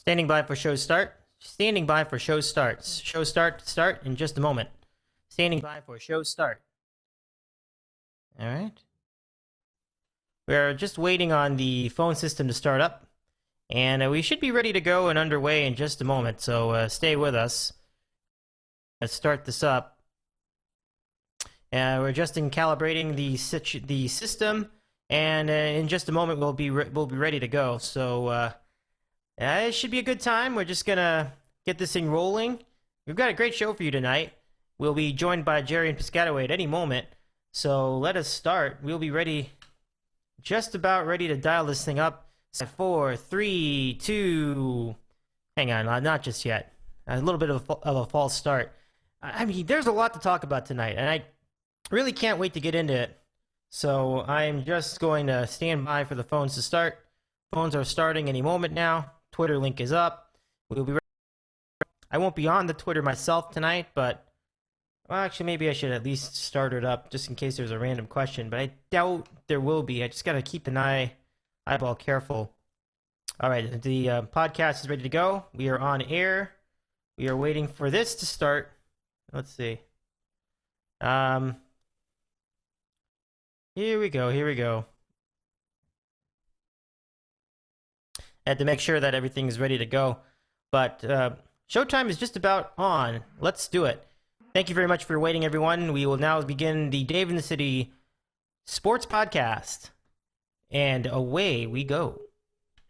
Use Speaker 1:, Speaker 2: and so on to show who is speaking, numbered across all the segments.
Speaker 1: Standing by for show start. Standing by for show starts. Show start in just a moment. Standing by for show start. All right. We're just waiting on the phone system to start up. And we should be ready to go and underway in just a moment. So stay with us. Let's start this up. We're just calibrating the system. And in just a moment, we'll be ready to go. So it should be a good time. We're just gonna get this thing rolling. We've got a great show for you tonight. We'll be joined by Gerry and Piscataway at any moment. So let us start. We'll be ready, just about ready to dial this thing up. 4, 3, 2. Hang on, not just yet. A little bit of a false start. I mean, there's a lot to talk about tonight, and I really can't wait to get into it. So I'm just going to stand by for the phones to start. Phones are starting any moment now. Twitter link is up. We'll be ready. I won't be on the Twitter myself tonight, but well, actually, maybe I should at least start it up just in case there's a random question. But I doubt there will be. I just got to keep an eyeball careful. All right, the podcast is ready to go. We are on air. We are waiting for this to start. Let's see. Here we go. I had to make sure that everything is ready to go. But showtime is just about on. Let's do it. Thank you very much for waiting, everyone. We will now begin the Dave in the City Sports Podcast. And away we go.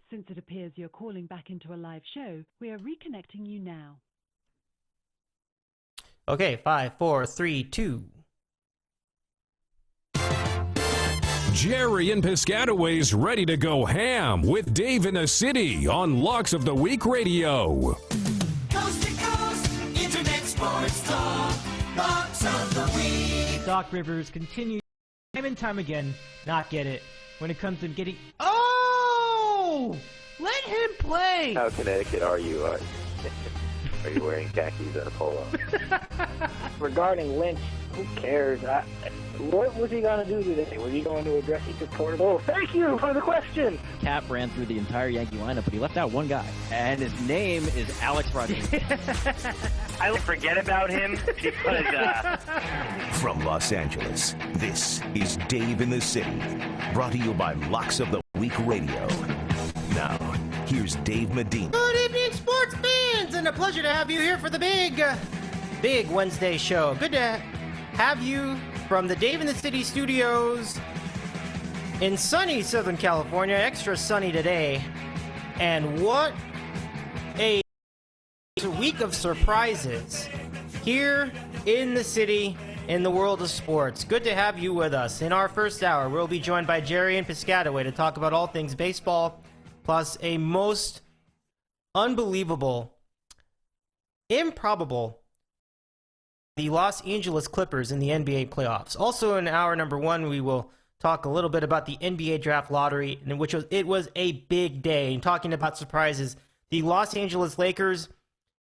Speaker 2: Since it appears you're calling back into a live show, we are reconnecting you now.
Speaker 1: Okay, 5, 4, 3, 2.
Speaker 3: Gerry and Piscataway's ready to go ham with Dave in the City on Locks of the Week Radio.
Speaker 4: Coast to coast, internet sports talk, Locks of the Week.
Speaker 1: Doc Rivers continues time and time again not get it when it comes to getting... Oh! Let him play!
Speaker 5: How Connecticut are you? Are you wearing khakis and a polo?
Speaker 6: Regarding Lynch, who cares? What was he going to do today? Was he going to address the portable? Oh, thank you for the question.
Speaker 7: Cap ran through the entire Yankee lineup, but he left out one guy, and his name is Alex Rodriguez.
Speaker 8: I forget about him because...
Speaker 9: From Los Angeles, this is Dave in the City, brought to you by Locks of the Week Radio. Now, here's Dave Medina.
Speaker 1: Good evening, sports fans, and a pleasure to have you here for the big Wednesday show. Good to have you from the Dave in the City studios in sunny Southern California, extra sunny today. And what a week of surprises here in the city, in the world of sports. Good to have you with us. In our first hour, we'll be joined by Gerry and Piscataway to talk about all things baseball, plus a most unbelievable, improbable, the Los Angeles Clippers in the NBA playoffs. Also in hour number 1, we will talk a little bit about the NBA draft lottery, in which it was a big day. And talking about surprises, the Los Angeles Lakers,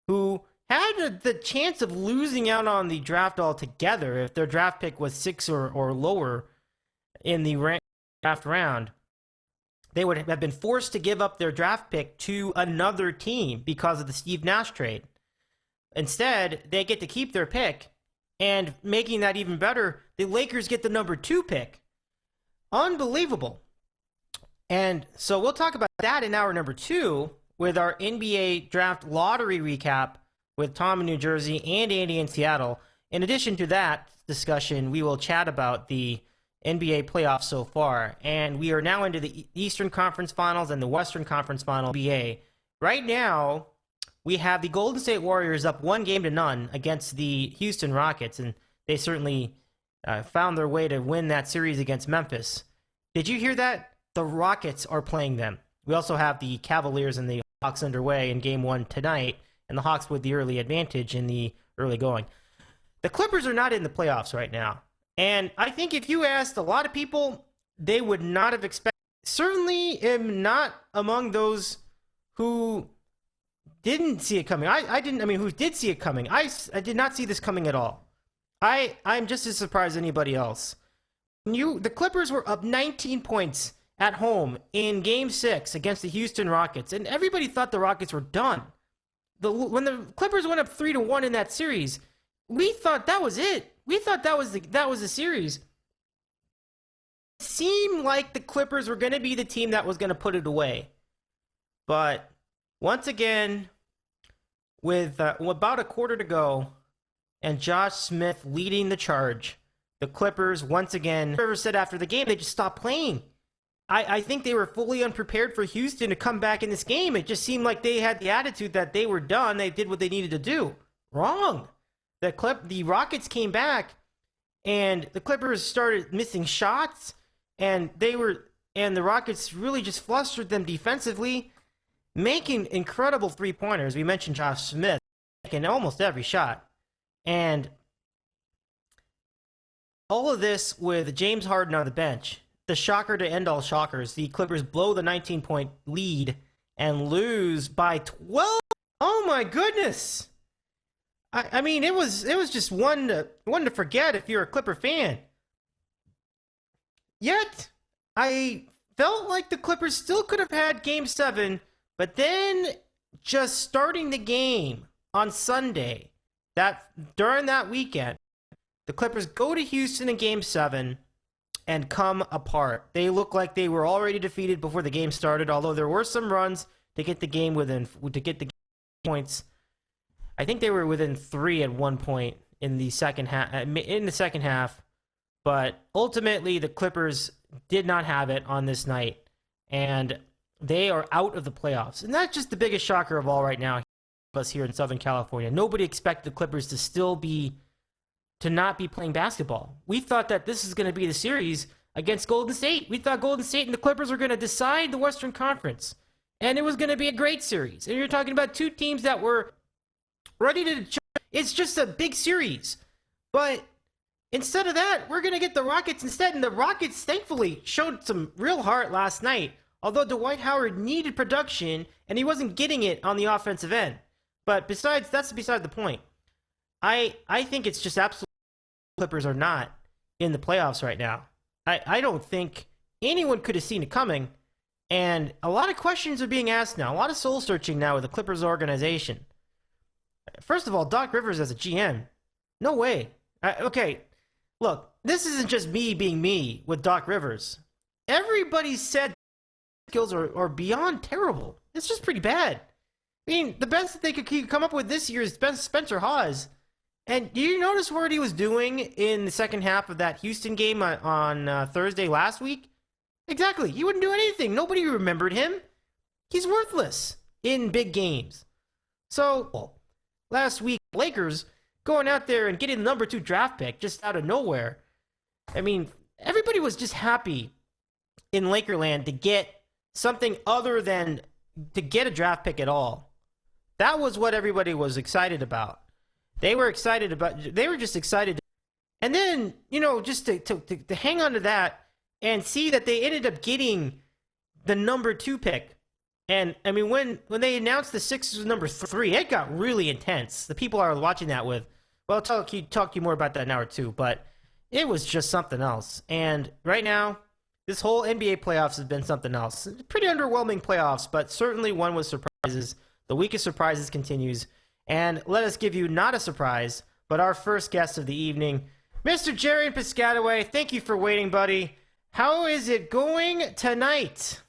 Speaker 1: who had the chance of losing out on the draft altogether if their draft pick was 6 or lower in the draft round, they would have been forced to give up their draft pick to another team because of the Steve Nash trade. Instead, they get to keep their pick, and making that even better, the Lakers get the number 2 pick. Unbelievable. And so we'll talk about that in hour number 2 with our NBA draft lottery recap with Tom in New Jersey and Andy in Seattle. In addition to that discussion, we will chat about the NBA playoffs so far. And we are now into the Eastern Conference Finals and the Western Conference Final NBA. Right now, we have the Golden State Warriors up 1-0 against the Houston Rockets, and they certainly found their way to win that series against Memphis. Did you hear that? The Rockets are playing them. We also have the Cavaliers and the Hawks underway in Game 1 tonight, and the Hawks with the early advantage in the early going. The Clippers are not in the playoffs right now, and I think if you asked a lot of people, they would not have expected. Certainly am not among those who didn't see it coming. Who did see it coming. I did not see this coming at all. I'm just as surprised as anybody else. The Clippers were up 19 points at home in Game 6 against the Houston Rockets, and everybody thought the Rockets were done. When the Clippers went up 3-1 in that series, we thought that was it. We thought that was the series. It seemed like the Clippers were going to be the team that was going to put it away. But once again, with about a quarter to go, and Josh Smith leading the charge, the Clippers once again, Rivers said after the game, they just stopped playing. I think they were fully unprepared for Houston to come back in this game. It just seemed like they had the attitude that they were done. They did what they needed to do. Wrong. The Rockets came back, and the Clippers started missing shots, and the Rockets really just flustered them defensively, making incredible three-pointers. We mentioned Josh Smith making almost every shot. And all of this with James Harden on the bench. The shocker to end all shockers. The Clippers blow the 19-point lead and lose by 12. Oh my goodness! I mean, it was just one to forget if you're a Clipper fan. Yet, I felt like the Clippers still could have had Game 7, but then just starting the game on Sunday, during that weekend, the Clippers go to Houston in Game 7 and come apart. They look like they were already defeated before the game started, although there were some runs to get the game points. I think they were within 3 at one point in the second half. But ultimately, the Clippers did not have it on this night, and they are out of the playoffs. And that's just the biggest shocker of all right now, us here in Southern California. Nobody expected the Clippers to not be playing basketball. We thought that this is going to be the series against Golden State. We thought Golden State and the Clippers were going to decide the Western Conference, and it was going to be a great series. And you're talking about two teams that were ready to. It's just a big series, but instead of that, we're going to get the Rockets instead. And the Rockets, thankfully, showed some real heart last night. Although Dwight Howard needed production, and he wasn't getting it on the offensive end. But that's beside the point. I think it's just absolutely Clippers are not in the playoffs right now. I don't think anyone could have seen it coming. And a lot of questions are being asked now. A lot of soul searching now with the Clippers organization. First of all, Doc Rivers as a GM. No way. Okay, look, this isn't just me being me with Doc Rivers. Everybody said skills are beyond terrible. It's just pretty bad. I mean, the best that they could come up with this year is Spencer Hawes. And do you notice what he was doing in the second half of that Houston game on Thursday last week? Exactly. He wouldn't do anything. Nobody remembered him. He's worthless in big games. So, last week, Lakers going out there and getting the number 2 draft pick just out of nowhere. I mean, everybody was just happy in Lakerland to get something other than to get a draft pick at all. That was what everybody was excited about. They were just excited. And then, just to hang on to that and see that they ended up getting the number 2 pick. And, I mean, when they announced the Sixers was number 3, it got really intense. The people I was watching that with, well, I'll talk to you more about that in an hour or two, but it was just something else. And right now, this whole NBA playoffs has been something else. Pretty underwhelming playoffs, but certainly one with surprises. The week of surprises continues. And let us give you not a surprise, but our first guest of the evening, Mr. Gerry in Piscataway. Thank you for waiting, buddy. How is it going tonight?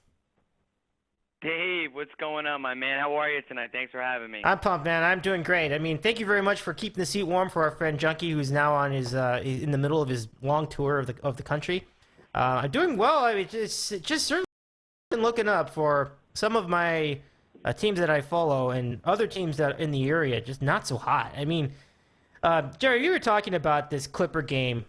Speaker 8: Dave, what's going on, my man? How are you tonight? Thanks for having me.
Speaker 1: I'm pumped, man. I'm doing great. I mean, thank you very much for keeping the seat warm for our friend Junkie, who's now on his in the middle of his long tour of the country. I'm doing well. I mean, just certainly been looking up for some of my teams that I follow and other teams that are in the area, just not so hot. I mean, Gerry, you were talking about this Clipper game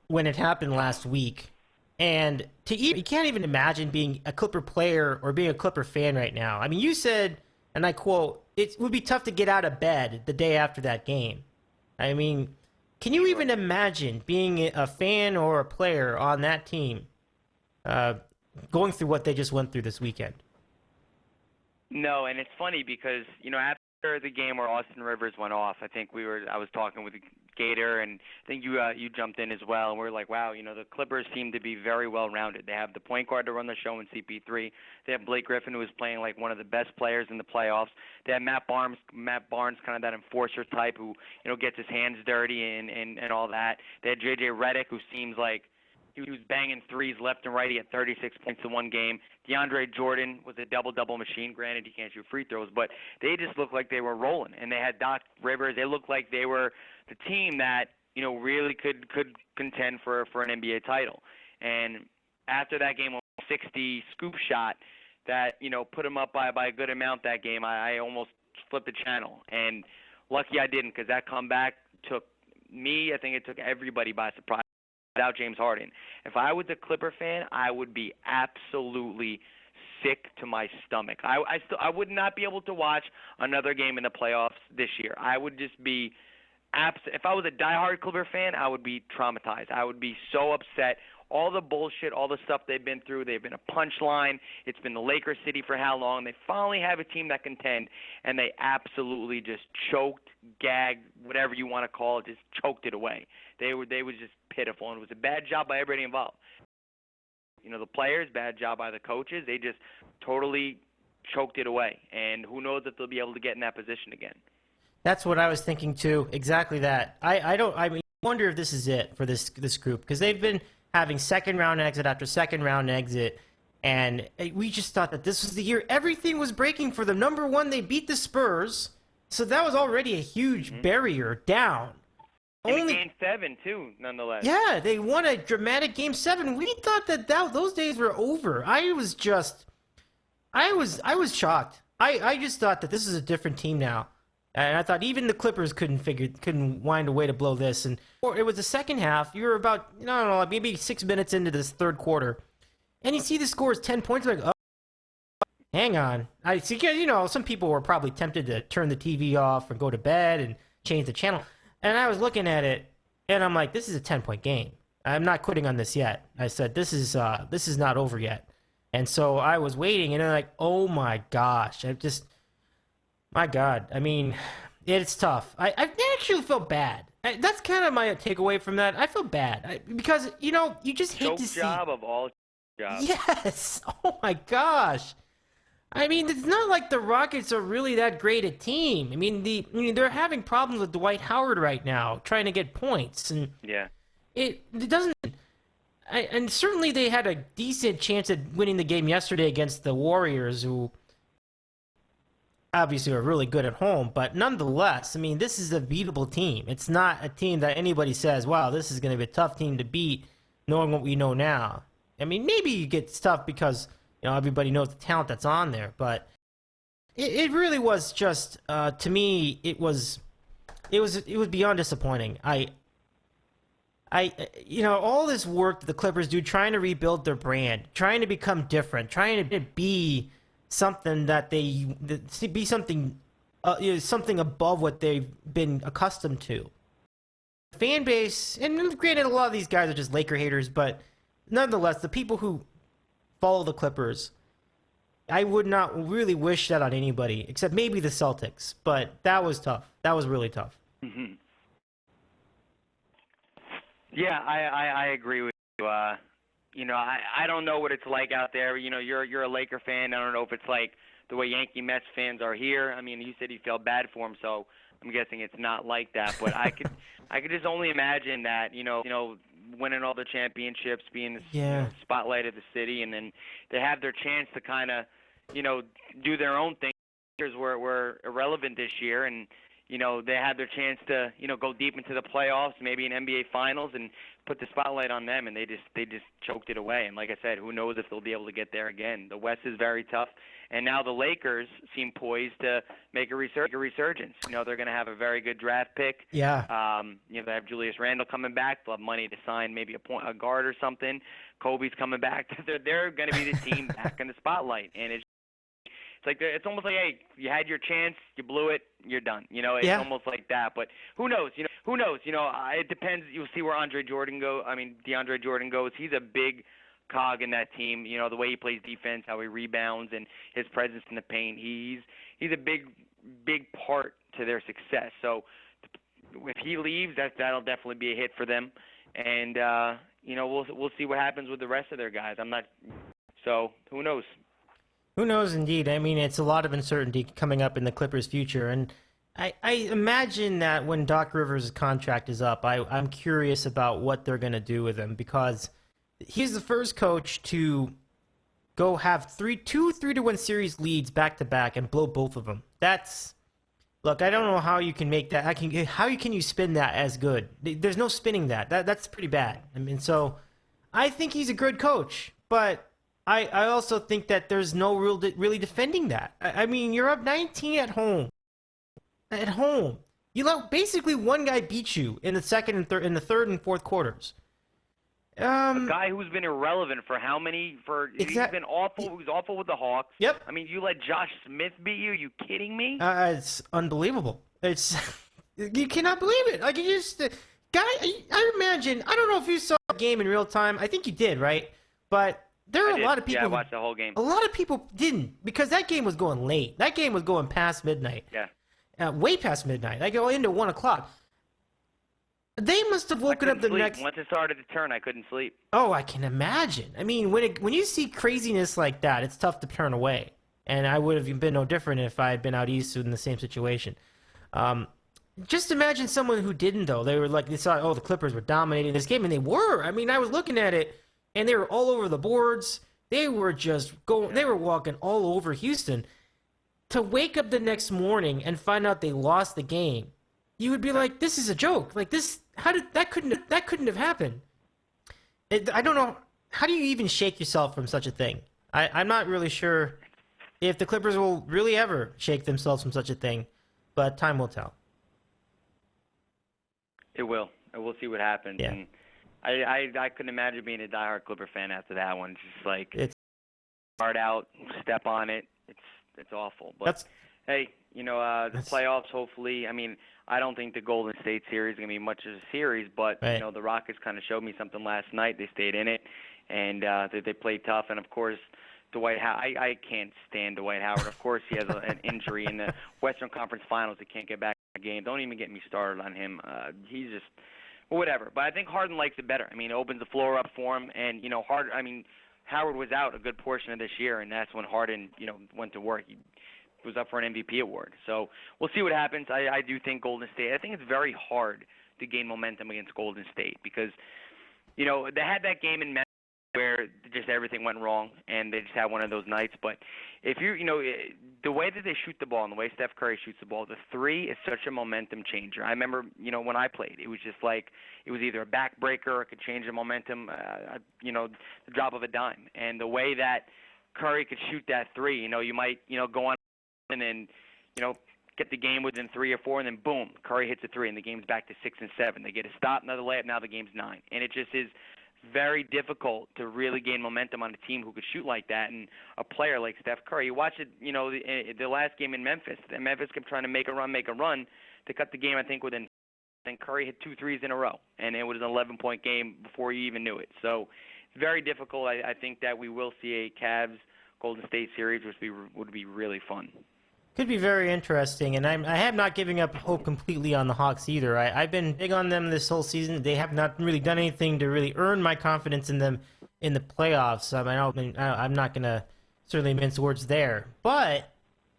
Speaker 1: when it happened last week, and you can't even imagine being a Clipper player or being a Clipper fan right now. I mean, you said, and I quote, it would be tough to get out of bed the day after that game. I mean, can you even imagine being a fan or a player on that team going through what they just went through this weekend?
Speaker 8: No, and it's funny because, after the game where Austin Rivers went off, I think I was talking with Gator, and I think you jumped in as well, and we're like, wow, the Clippers seem to be very well-rounded. They have the point guard to run the show in CP3. They have Blake Griffin, who is playing like one of the best players in the playoffs. They have Matt Barnes, kind of that enforcer type who, gets his hands dirty and all that. They had J.J. Redick, who seems like he was banging threes left and right. He had 36 points in one game. DeAndre Jordan was a double-double machine. Granted, he can't shoot free throws, but they just looked like they were rolling. And they had Doc Rivers. They looked like they were the team that, really could contend for an NBA title. And after that game, 60 scoop shot that, put them up by a good amount that game, I almost flipped the channel. And lucky I didn't, because that comeback took me, I think it took everybody by surprise. Without James Harden. If I was a Clipper fan, I would be absolutely sick to my stomach. I would not be able to watch another game in the playoffs this year. I would just be if I was a diehard Clipper fan, I would be traumatized. I would be so upset. All the bullshit, all the stuff they've been through, they've been a punchline. It's been the Lakers city for how long? They finally have a team that contend, and they absolutely just choked, gagged, whatever you want to call it, just choked it away. They were just pitiful, and it was a bad job by everybody involved. The players, bad job by the coaches. They just totally choked it away, and who knows if they'll be able to get in that position again.
Speaker 1: That's what I was thinking too. Exactly that. I wonder if this is it for this group, because they've been having second round exit after second round exit, and we just thought that this was the year everything was breaking for them. Number one, they beat the Spurs, so that was already a huge barrier down.
Speaker 8: Only Game 7 too, nonetheless.
Speaker 1: Yeah, they won a dramatic Game 7. We thought that those days were over. I was shocked. I just thought that this is a different team now. And I thought even the Clippers couldn't find a way to blow this. And it was the second half. You were about, I don't know, maybe 6 minutes into this third quarter, and you see the score is 10 points. Like, oh, hang on. I see. Some people were probably tempted to turn the TV off or go to bed and change the channel. And I was looking at it, and I'm like, this is a 10-point game. I'm not quitting on this yet. I said, this is not over yet. And so I was waiting, and I'm like, oh my gosh, my God. I mean, it's tough. I actually felt bad. That's kind of my takeaway from that. I feel bad because, you just hate to see.
Speaker 8: Job of all jobs.
Speaker 1: Yes. Oh, my gosh. I mean, it's not like the Rockets are really that great a team. I mean, they're having problems with Dwight Howard right now, trying to get points. And
Speaker 8: yeah.
Speaker 1: It doesn't. And certainly they had a decent chance at winning the game yesterday against the Warriors, who obviously are really good at home, but nonetheless, I mean, this is a beatable team. It's not a team that anybody says, wow, this is going to be a tough team to beat, knowing what we know now. I mean, maybe you get tough because, everybody knows the talent that's on there, but it really was just, to me, it was beyond disappointing. All this work that the Clippers do, trying to rebuild their brand, trying to become different, trying to be something something above what they've been accustomed to. The fan base, and granted, a lot of these guys are just Laker haters, but nonetheless, the people who follow the Clippers, I would not really wish that on anybody, except maybe the Celtics. But that was tough. That was really tough.
Speaker 8: Mm-hmm. Yeah, I agree with you. I don't know what it's like out there. You're a Laker fan. I don't know if it's like the way Yankee Mets fans are here. I mean, you said you felt bad for him, so I'm guessing it's not like that. But I could just only imagine that, winning all the championships, being the spotlight of the city, and then they have their chance to kind of, do their own thing. Were irrelevant this year, and they had their chance to, go deep into the playoffs, maybe an NBA Finals, and put the spotlight on them, and they just choked it away. And like I said, who knows if they'll be able to get there again. The West is very tough, and now the Lakers seem poised to make a resurgence. They're going to have a very good draft pick.
Speaker 1: Yeah.
Speaker 8: They have Julius Randle coming back. They'll have money to sign maybe a guard or something. Kobe's coming back. They're going to be the team back in the spotlight, and it's almost like, hey, you had your chance, you blew it, you're done. It's almost like that. But who knows? Who knows? It depends. You'll see where DeAndre Jordan goes. He's a big cog in that team. The way he plays defense, how he rebounds, and his presence in the paint. He's a big part to their success. So if he leaves, that'll definitely be a hit for them. And we'll see what happens with the rest of their guys. So who knows?
Speaker 1: Who knows, indeed. I mean, it's a lot of uncertainty coming up in the Clippers' future, and I imagine that when Doc Rivers' contract is up, I'm curious about what they're going to do with him, because he's the first coach to go have two 3-1 series leads back-to-back and blow both of them. Look, I don't know how you can make that. How can you spin that as good? There's no spinning that. That's pretty bad. I mean, so I think he's a good coach, but I also think that there's no really defending that. I mean, you're up 19 at home. At home, you let basically one guy beat you in the third and fourth quarters.
Speaker 8: A guy who's been irrelevant for how many? He's been awful. He was awful with the Hawks.
Speaker 1: Yep.
Speaker 8: I mean, you let Josh Smith beat you? You kidding me?
Speaker 1: It's unbelievable. You cannot believe it. Like, you just guy. I imagine. I don't know if you saw the game in real time. I think you did, right? But there are a lot of people.
Speaker 8: Yeah, I watched the whole game.
Speaker 1: A lot of people didn't, because that game was going late. That game was going past midnight.
Speaker 8: Yeah.
Speaker 1: Way past midnight. I go into 1 o'clock. They must have woken up the next.
Speaker 8: Once it started to turn, I couldn't sleep.
Speaker 1: Oh, I can imagine. I mean, when you see craziness like that, it's tough to turn away. And I would have been no different if I had been out east in the same situation. Just imagine someone who didn't, though. They saw, the Clippers were dominating this game, and they were. I mean, I was looking at it, and they were all over the boards. They were just going. They were walking all over Houston. To wake up the next morning and find out they lost the game, you would be like, "This is a joke." Like this, that couldn't have happened. I don't know. How do you even shake yourself from such a thing? I'm not really sure if the Clippers will really ever shake themselves from such a thing, but time will tell.
Speaker 8: It will. We'll see what happens.
Speaker 1: Yeah.
Speaker 8: And I couldn't imagine being a diehard Clipper fan after that one. It's just like start out, step on it. It's awful. But hey, the playoffs, hopefully. I mean, I don't think the Golden State series is going to be much of a series, but
Speaker 1: right.
Speaker 8: The Rockets kind of showed me something last night. They stayed in it, and they played tough. And of course, Dwight Howard. I can't stand Dwight Howard. Of course, he has an injury in the Western Conference Finals. He can't get back in the game. Don't even get me started on him. He's just whatever. But I think Harden likes it better. I mean, it opens the floor up for him, and Howard was out a good portion of this year, and that's when Harden, went to work. He was up for an MVP award. So we'll see what happens. I do think Golden State. I think it's very hard to gain momentum against Golden State because, they had that game in Memphis where just everything went wrong, and they just had one of those nights. But if the way that they shoot the ball and the way Steph Curry shoots the ball, the three is such a momentum changer. I remember, when I played, it was just like it was either a backbreaker or it could change the momentum, the drop of a dime. And the way that Curry could shoot that three, you might, go on and then, get the game within 3 or 4, and then boom, Curry hits a three, and the game's back to 6 and 7. They get a stop, another layup, now the game's 9. And it just is very difficult to really gain momentum on a team who could shoot like that, and a player like Steph Curry. You watch it, the last game in Memphis. Memphis kept trying to make a run to cut the game, I think, within. And Curry hit 2 threes in a row, and it was an 11-point game before you even knew it. So it's very difficult. I think that we will see a Cavs Golden State series, which would be really fun.
Speaker 1: Could be very interesting, and I have not given up hope completely on the Hawks either. I've been big on them this whole season. They have not really done anything to really earn my confidence in them in the playoffs. I'm not going to certainly mince words there, but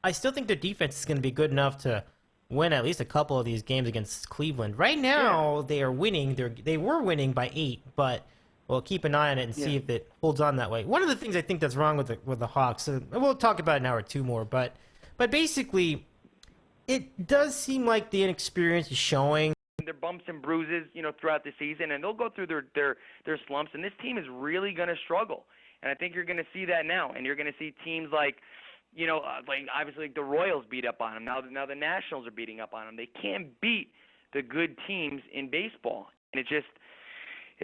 Speaker 1: I still think their defense is going to be good enough to win at least a couple of these games against Cleveland. Right now, They are winning. They were winning by 8, but we'll keep an eye on it and see if it holds on that way. One of the things I think that's wrong with the Hawks, and we'll talk about it in an hour or two more, but basically, it does seem like the inexperience is showing.
Speaker 8: Their bumps and bruises, throughout the season, and they'll go through their slumps, and this team is really going to struggle. And I think you're going to see that now, and you're going to see teams like, obviously the Royals beat up on them. Now the Nationals are beating up on them. They can't beat the good teams in baseball. And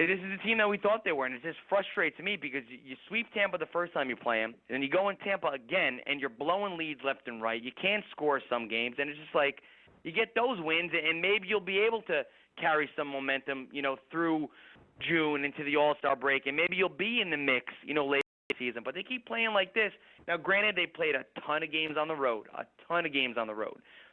Speaker 8: this is the team that we thought they were, and it just frustrates me because you sweep Tampa the first time you play them, and then you go in Tampa again, and you're blowing leads left and right. You can't score some games, and it's just like you get those wins, and maybe you'll be able to carry some momentum, through June into the All-Star break, and maybe you'll be in the mix, late season, but they keep playing like this. Now, granted, they played a ton of games on the road,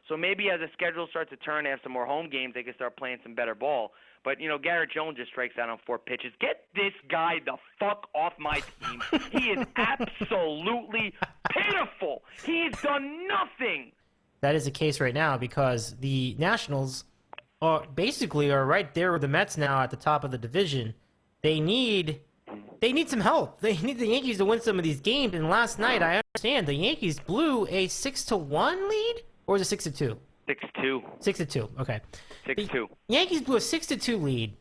Speaker 8: So maybe as the schedule starts to turn, they have some more home games, they can start playing some better ball. But, Garrett Jones just strikes out on 4 pitches. Get this guy the fuck off my team. He is absolutely pitiful. He has done nothing.
Speaker 1: That is the case right now because the Nationals are right there with the Mets now at the top of the division. They need some help. They need the Yankees to win some of these games. And last night, I understand the Yankees blew a 6-1 lead, or was it 6-2?
Speaker 8: 6-2.
Speaker 1: 6-2. Okay.
Speaker 8: 6-2.
Speaker 1: The Yankees blew a 6-2 lead,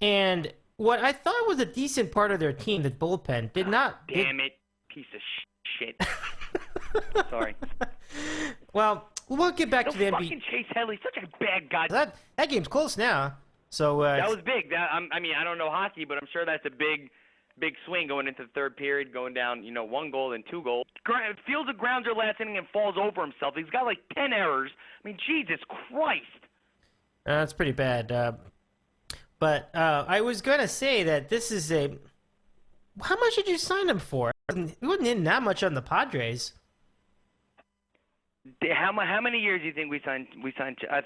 Speaker 1: and what I thought was a decent part of their team, the bullpen, did not.
Speaker 8: Damn it, piece of shit. Sorry.
Speaker 1: Well, we'll get back to the NBA.
Speaker 8: Fucking Chase Headley, such a bad guy.
Speaker 1: That game's close now. So
Speaker 8: that was big. I don't know hockey, but I'm sure that's a big swing going into the third period, going down, 1 goal and 2 goals. Fields a grounder last inning and falls over himself. He's got like 10 errors. I mean, Jesus Christ.
Speaker 1: That's pretty bad. But I was going to say that this is a... How much did you sign him for? He wasn't in that much on the Padres.
Speaker 8: How many years do you think we signed?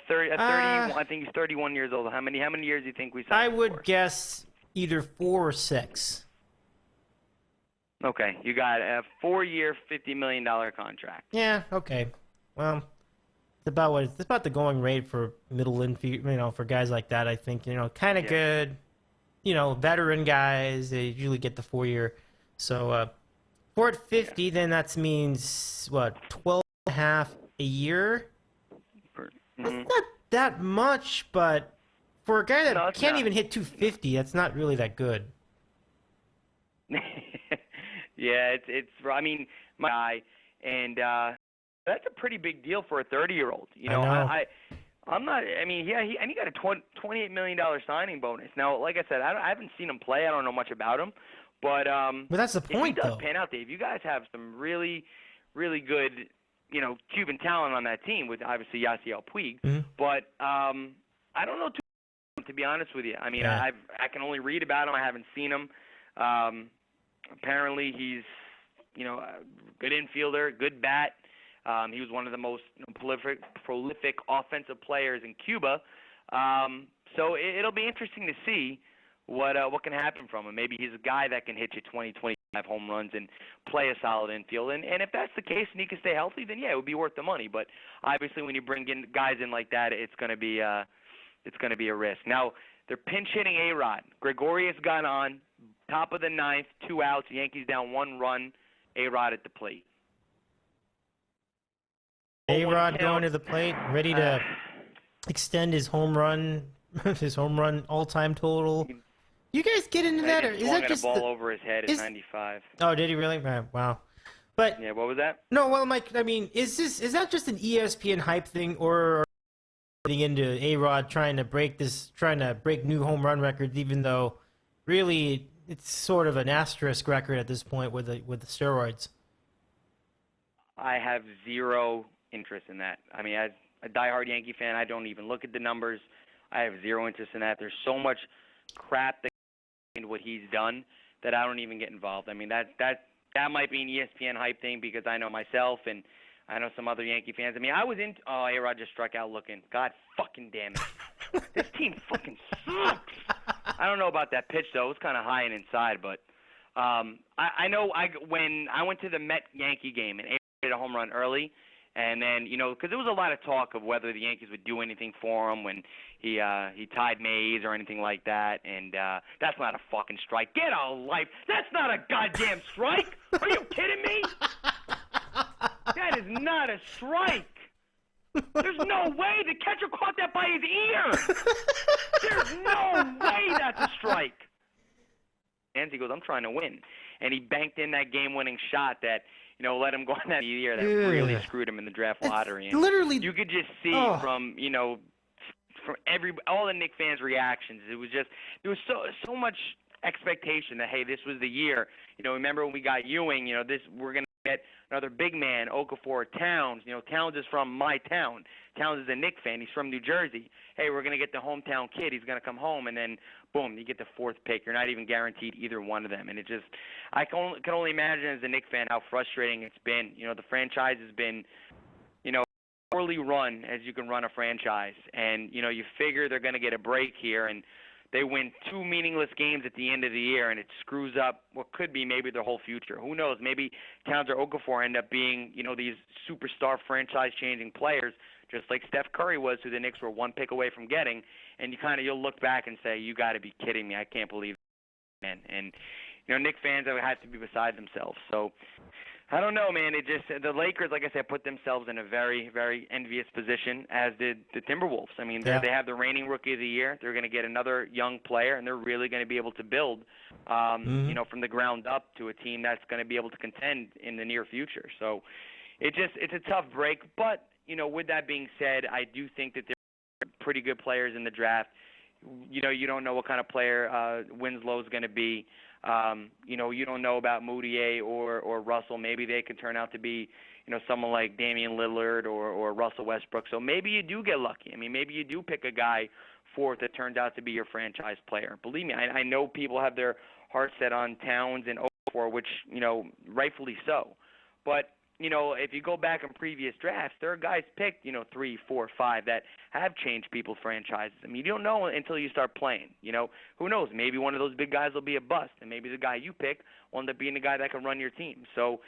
Speaker 8: 30. I think he's 31 years old. How many years do you think we signed?
Speaker 1: I would
Speaker 8: for?
Speaker 1: guess either 4 or 6.
Speaker 8: Okay, you got a 4-year, $50 million contract.
Speaker 1: Yeah. Okay. Well, it's about the going rate for middle infield. For guys like that, I think kind of good. Veteran guys, they usually get the 4-year. So 4 at 50, then that means what, 12.5 a year? That's not that much, but for a guy that can't even hit 250, that's not really that good.
Speaker 8: Yeah, it's. I mean, my guy, and that's a pretty big deal for a 30-year-old.
Speaker 1: I know.
Speaker 8: I'm not. I mean, and he got a $28 million signing bonus. Now, like I said, I haven't seen him play. I don't know much about him, but
Speaker 1: that's the point,
Speaker 8: if he does
Speaker 1: though.
Speaker 8: pan out, Dave, you guys have some really, really good, Cuban talent on that team with obviously Yasiel Puig.
Speaker 1: Mm-hmm.
Speaker 8: But I don't know too much, to be honest with you. I mean, I can only read about him. I haven't seen him. Apparently, he's a good infielder, good bat. He was one of the most prolific offensive players in Cuba. So it'll be interesting to see what can happen from him. Maybe he's a guy that can hit you 20, 25 home runs and play a solid infield. And if that's the case and he can stay healthy, then yeah, it would be worth the money. But obviously, when you bring in guys in like that, it's going to be a risk. Now they're pinch hitting A-Rod. Gregorius got on top of the 9th, 2 outs. Yankees down 1 run. A-Rod at the plate.
Speaker 1: A-Rod going to the plate, ready to extend his home run all-time total. You guys get into that, or is that just
Speaker 8: a ball over his head at 95?
Speaker 1: Oh, did he really? Wow. But
Speaker 8: yeah, what was that?
Speaker 1: No, well, Mike, I mean, is that just an ESPN hype thing, or getting into A-Rod trying to break new home run records, even though really it's sort of an asterisk record at this point with the steroids?
Speaker 8: I have zero interest in that. I mean, as a diehard Yankee fan, I don't even look at the numbers. I have zero interest in that. There's so much crap that what he's done that I don't even get involved. I mean, that might be an ESPN hype thing because I know myself and I know some other Yankee fans. I mean, I was into A-Rod just struck out looking. God fucking damn it. This team fucking sucks. I don't know about that pitch, though. It was kind of high and inside, but I know when I went to the Met-Yankee game and A-Rod hit a home run early, and then, because there was a lot of talk of whether the Yankees would do anything for him when he tied Mays or anything like that, and that's not a fucking strike. Get a life. That's not a goddamn strike. Are you kidding me? That is not a strike. There's no way the catcher caught that by his ear. There's no way that's a strike. And he goes, I'm trying to win. And he banked in that game-winning shot that, let him go on that year that really screwed him in the draft lottery. And
Speaker 1: literally,
Speaker 8: you could just see from all the Knicks fans' reactions. It was just, there was so much expectation that, hey, this was the year. Remember when we got Ewing, we're going to get another big man, Okafor, Towns. Towns is from my town. Towns is a Knicks fan. He's from New Jersey. Hey, we're going to get the hometown kid. He's going to come home, and then, boom, you get the fourth pick. You're not even guaranteed either one of them. And it just – I can only imagine as a Knicks fan how frustrating it's been. The franchise has been, poorly run as you can run a franchise. And, you figure they're going to get a break here, and they win 2 meaningless games at the end of the year, and it screws up what could be maybe their whole future. Who knows? Maybe Towns or Okafor end up being, these superstar franchise-changing players, just like Steph Curry was, who the Knicks were 1 pick away from getting. And you'll look back and say, you got to be kidding me. I can't believe it, man. And, Knicks fans have to be beside themselves. So, I don't know, man. The Lakers, like I said, put themselves in a very, very envious position, as did the Timberwolves. I mean, they have the reigning Rookie of the Year. They're going to get another young player, and they're really going to be able to build, from the ground up to a team that's going to be able to contend in the near future. So, it's a tough break. But, with that being said, I do think that there are pretty good players in the draft. You don't know what kind of player Winslow is going to be. You don't know about Moutier or Russell. Maybe they can turn out to be, someone like Damian Lillard or Russell Westbrook. So maybe you do get lucky. I mean, maybe you do pick a guy fourth that turns out to be your franchise player. Believe me, I know people have their heart set on Towns and Okafor, which, rightfully so. But, if you go back in previous drafts, there are guys picked, 3, 4, 5 that have changed people's franchises. I mean, you don't know until you start playing. Who knows? Maybe one of those big guys will be a bust, and maybe the guy you pick will end up being the guy that can run your team. So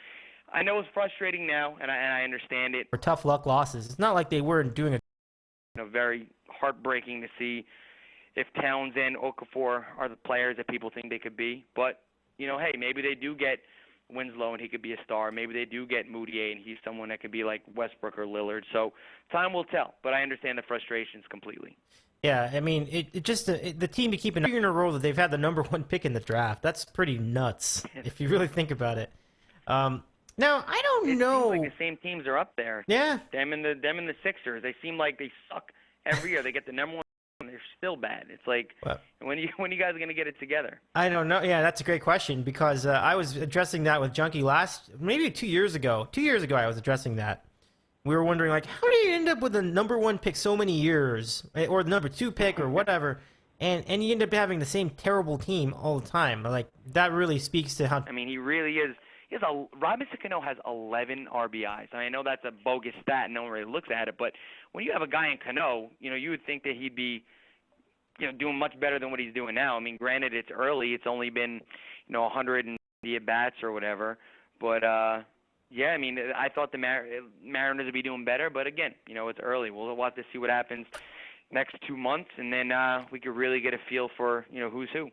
Speaker 8: I know it's frustrating now, and I understand it.
Speaker 1: For tough luck losses. It's not like they weren't doing it.
Speaker 8: Very heartbreaking to see if Towns and Okafor are the players that people think they could be. But, hey, maybe they do get Winslow and he could be a star. Maybe they do get Moutier and he's someone that could be like Westbrook or Lillard. So time will tell, but I understand the frustrations completely.
Speaker 1: Yeah, I mean, the team to keep in a row that they've had the number 1 pick in the draft. That's pretty nuts if you really think about it. Now I don't know.
Speaker 8: Seems like the same teams are up there.
Speaker 1: Yeah.
Speaker 8: Them and the Sixers. They seem like they suck every year. They get the number 1. They're still bad. It's like, when you guys are going to get it together? I
Speaker 1: don't know. Yeah, that's a great question because I was addressing that with Junkie maybe 2 years ago. 2 years ago, I was addressing that. We were wondering, like, how do you end up with the number 1 pick so many years, or the number 2 pick, or whatever, and you end up having the same terrible team all the time? Like, that really speaks to how.
Speaker 8: I mean, he really is. Robinson Cano has 11 RBIs. I know that's a bogus stat, and no one really looks at it, but when you have a guy in Cano, you would think that he'd be, doing much better than what he's doing now. I mean, granted, it's early. It's only been, 100 at-bats or whatever. But, yeah, I mean, I thought the Mariners would be doing better, but again, it's early. We'll have to see what happens next 2 months, and then we could really get a feel for, who's who.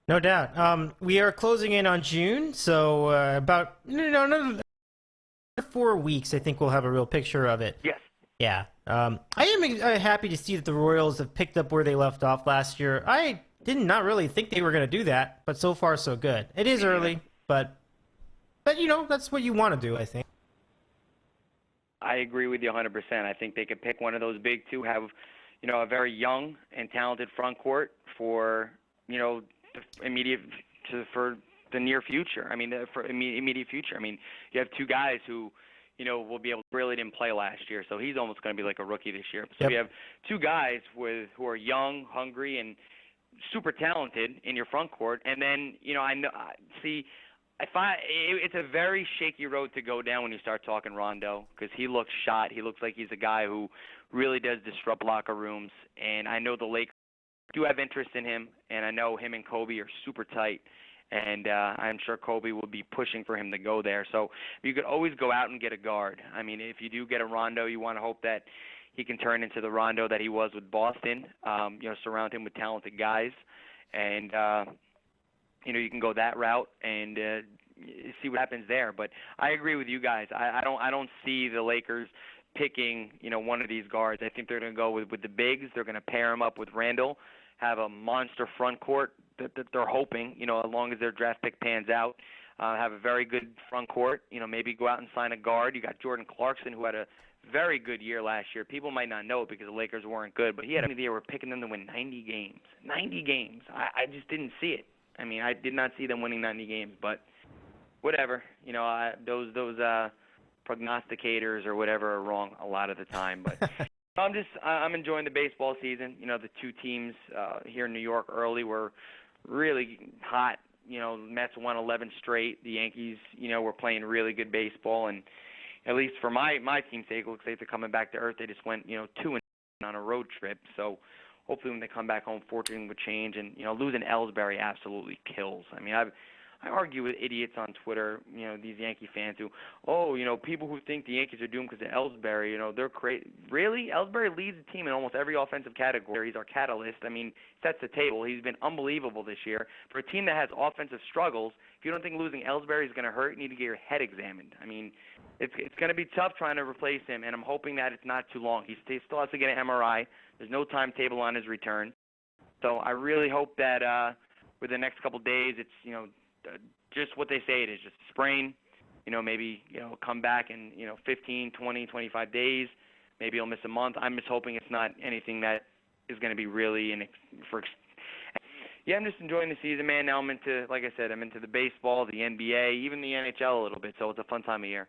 Speaker 1: No doubt. We are closing in on June, so about another 4 weeks, I think we'll have a real picture of it.
Speaker 8: Yes.
Speaker 1: Yeah. I am happy to see that the Royals have picked up where they left off last year. I did not really think they were going to do that, but so far so good. It is early, but that's what you want to do, I think.
Speaker 8: I agree with you 100%. I think they could pick one of those big two, have, a very young and talented front court for, for the near future. I mean, for immediate future. I mean, you have 2 guys who, will be able to really didn't play last year, so he's almost going to be like a rookie this year. So you have 2 guys who are young, hungry, and super talented in your front court. And then, it's a very shaky road to go down when you start talking Rondo, because he looks shot. He looks like he's a guy who really does disrupt locker rooms. And I know the Lakers do have interest in him, and I know him and Kobe are super tight. And I'm sure Kobe will be pushing for him to go there. So you could always go out and get a guard. I mean, if you do get a Rondo, you want to hope that he can turn into the Rondo that he was with Boston. Surround him with talented guys. And, you can go that route and see what happens there. But I agree with you guys. I don't see the Lakers picking, one of these guards. I think they're going to go with the bigs. They're going to pair him up with Randall, have a monster front court that they're hoping, as long as their draft pick pans out, have a very good front court, maybe go out and sign a guard. You got Jordan Clarkson, who had a very good year last year. People might not know it because the Lakers weren't good, but he had a year where picking them to win 90 games. 90 games. I just didn't see it. I mean, I did not see them winning 90 games, but whatever. Those prognosticators or whatever are wrong a lot of the time. But I'm enjoying the baseball season. The two teams here in New York early were really hot. Mets won 11 straight. The Yankees, were playing really good baseball, and at least for my team's sake, it looks like they're coming back to earth. They just went 2-0 on a road trip. So hopefully when they come back home, fortune would change. And losing Ellsbury absolutely kills. I mean, I argue with idiots on Twitter, these Yankee fans who, people who think the Yankees are doomed because of Ellsbury, they're crazy. Really? Ellsbury leads the team in almost every offensive category. He's our catalyst. I mean, sets the table. He's been unbelievable this year. For a team that has offensive struggles, if you don't think losing Ellsbury is going to hurt, you need to get your head examined. I mean, it's going to be tough trying to replace him, and I'm hoping that it's not too long. He still has to get an MRI. There's no timetable on his return. So I really hope that with the next couple of days, it's, just what they say it is, just a sprain, maybe, come back in, 15, 20, 25 days. Maybe he'll miss a month. I'm just hoping it's not anything that is going to be really I'm just enjoying the season, man. Now I'm into, like I said, I'm into the baseball, the NBA, even the NHL a little bit, so it's a fun time of year.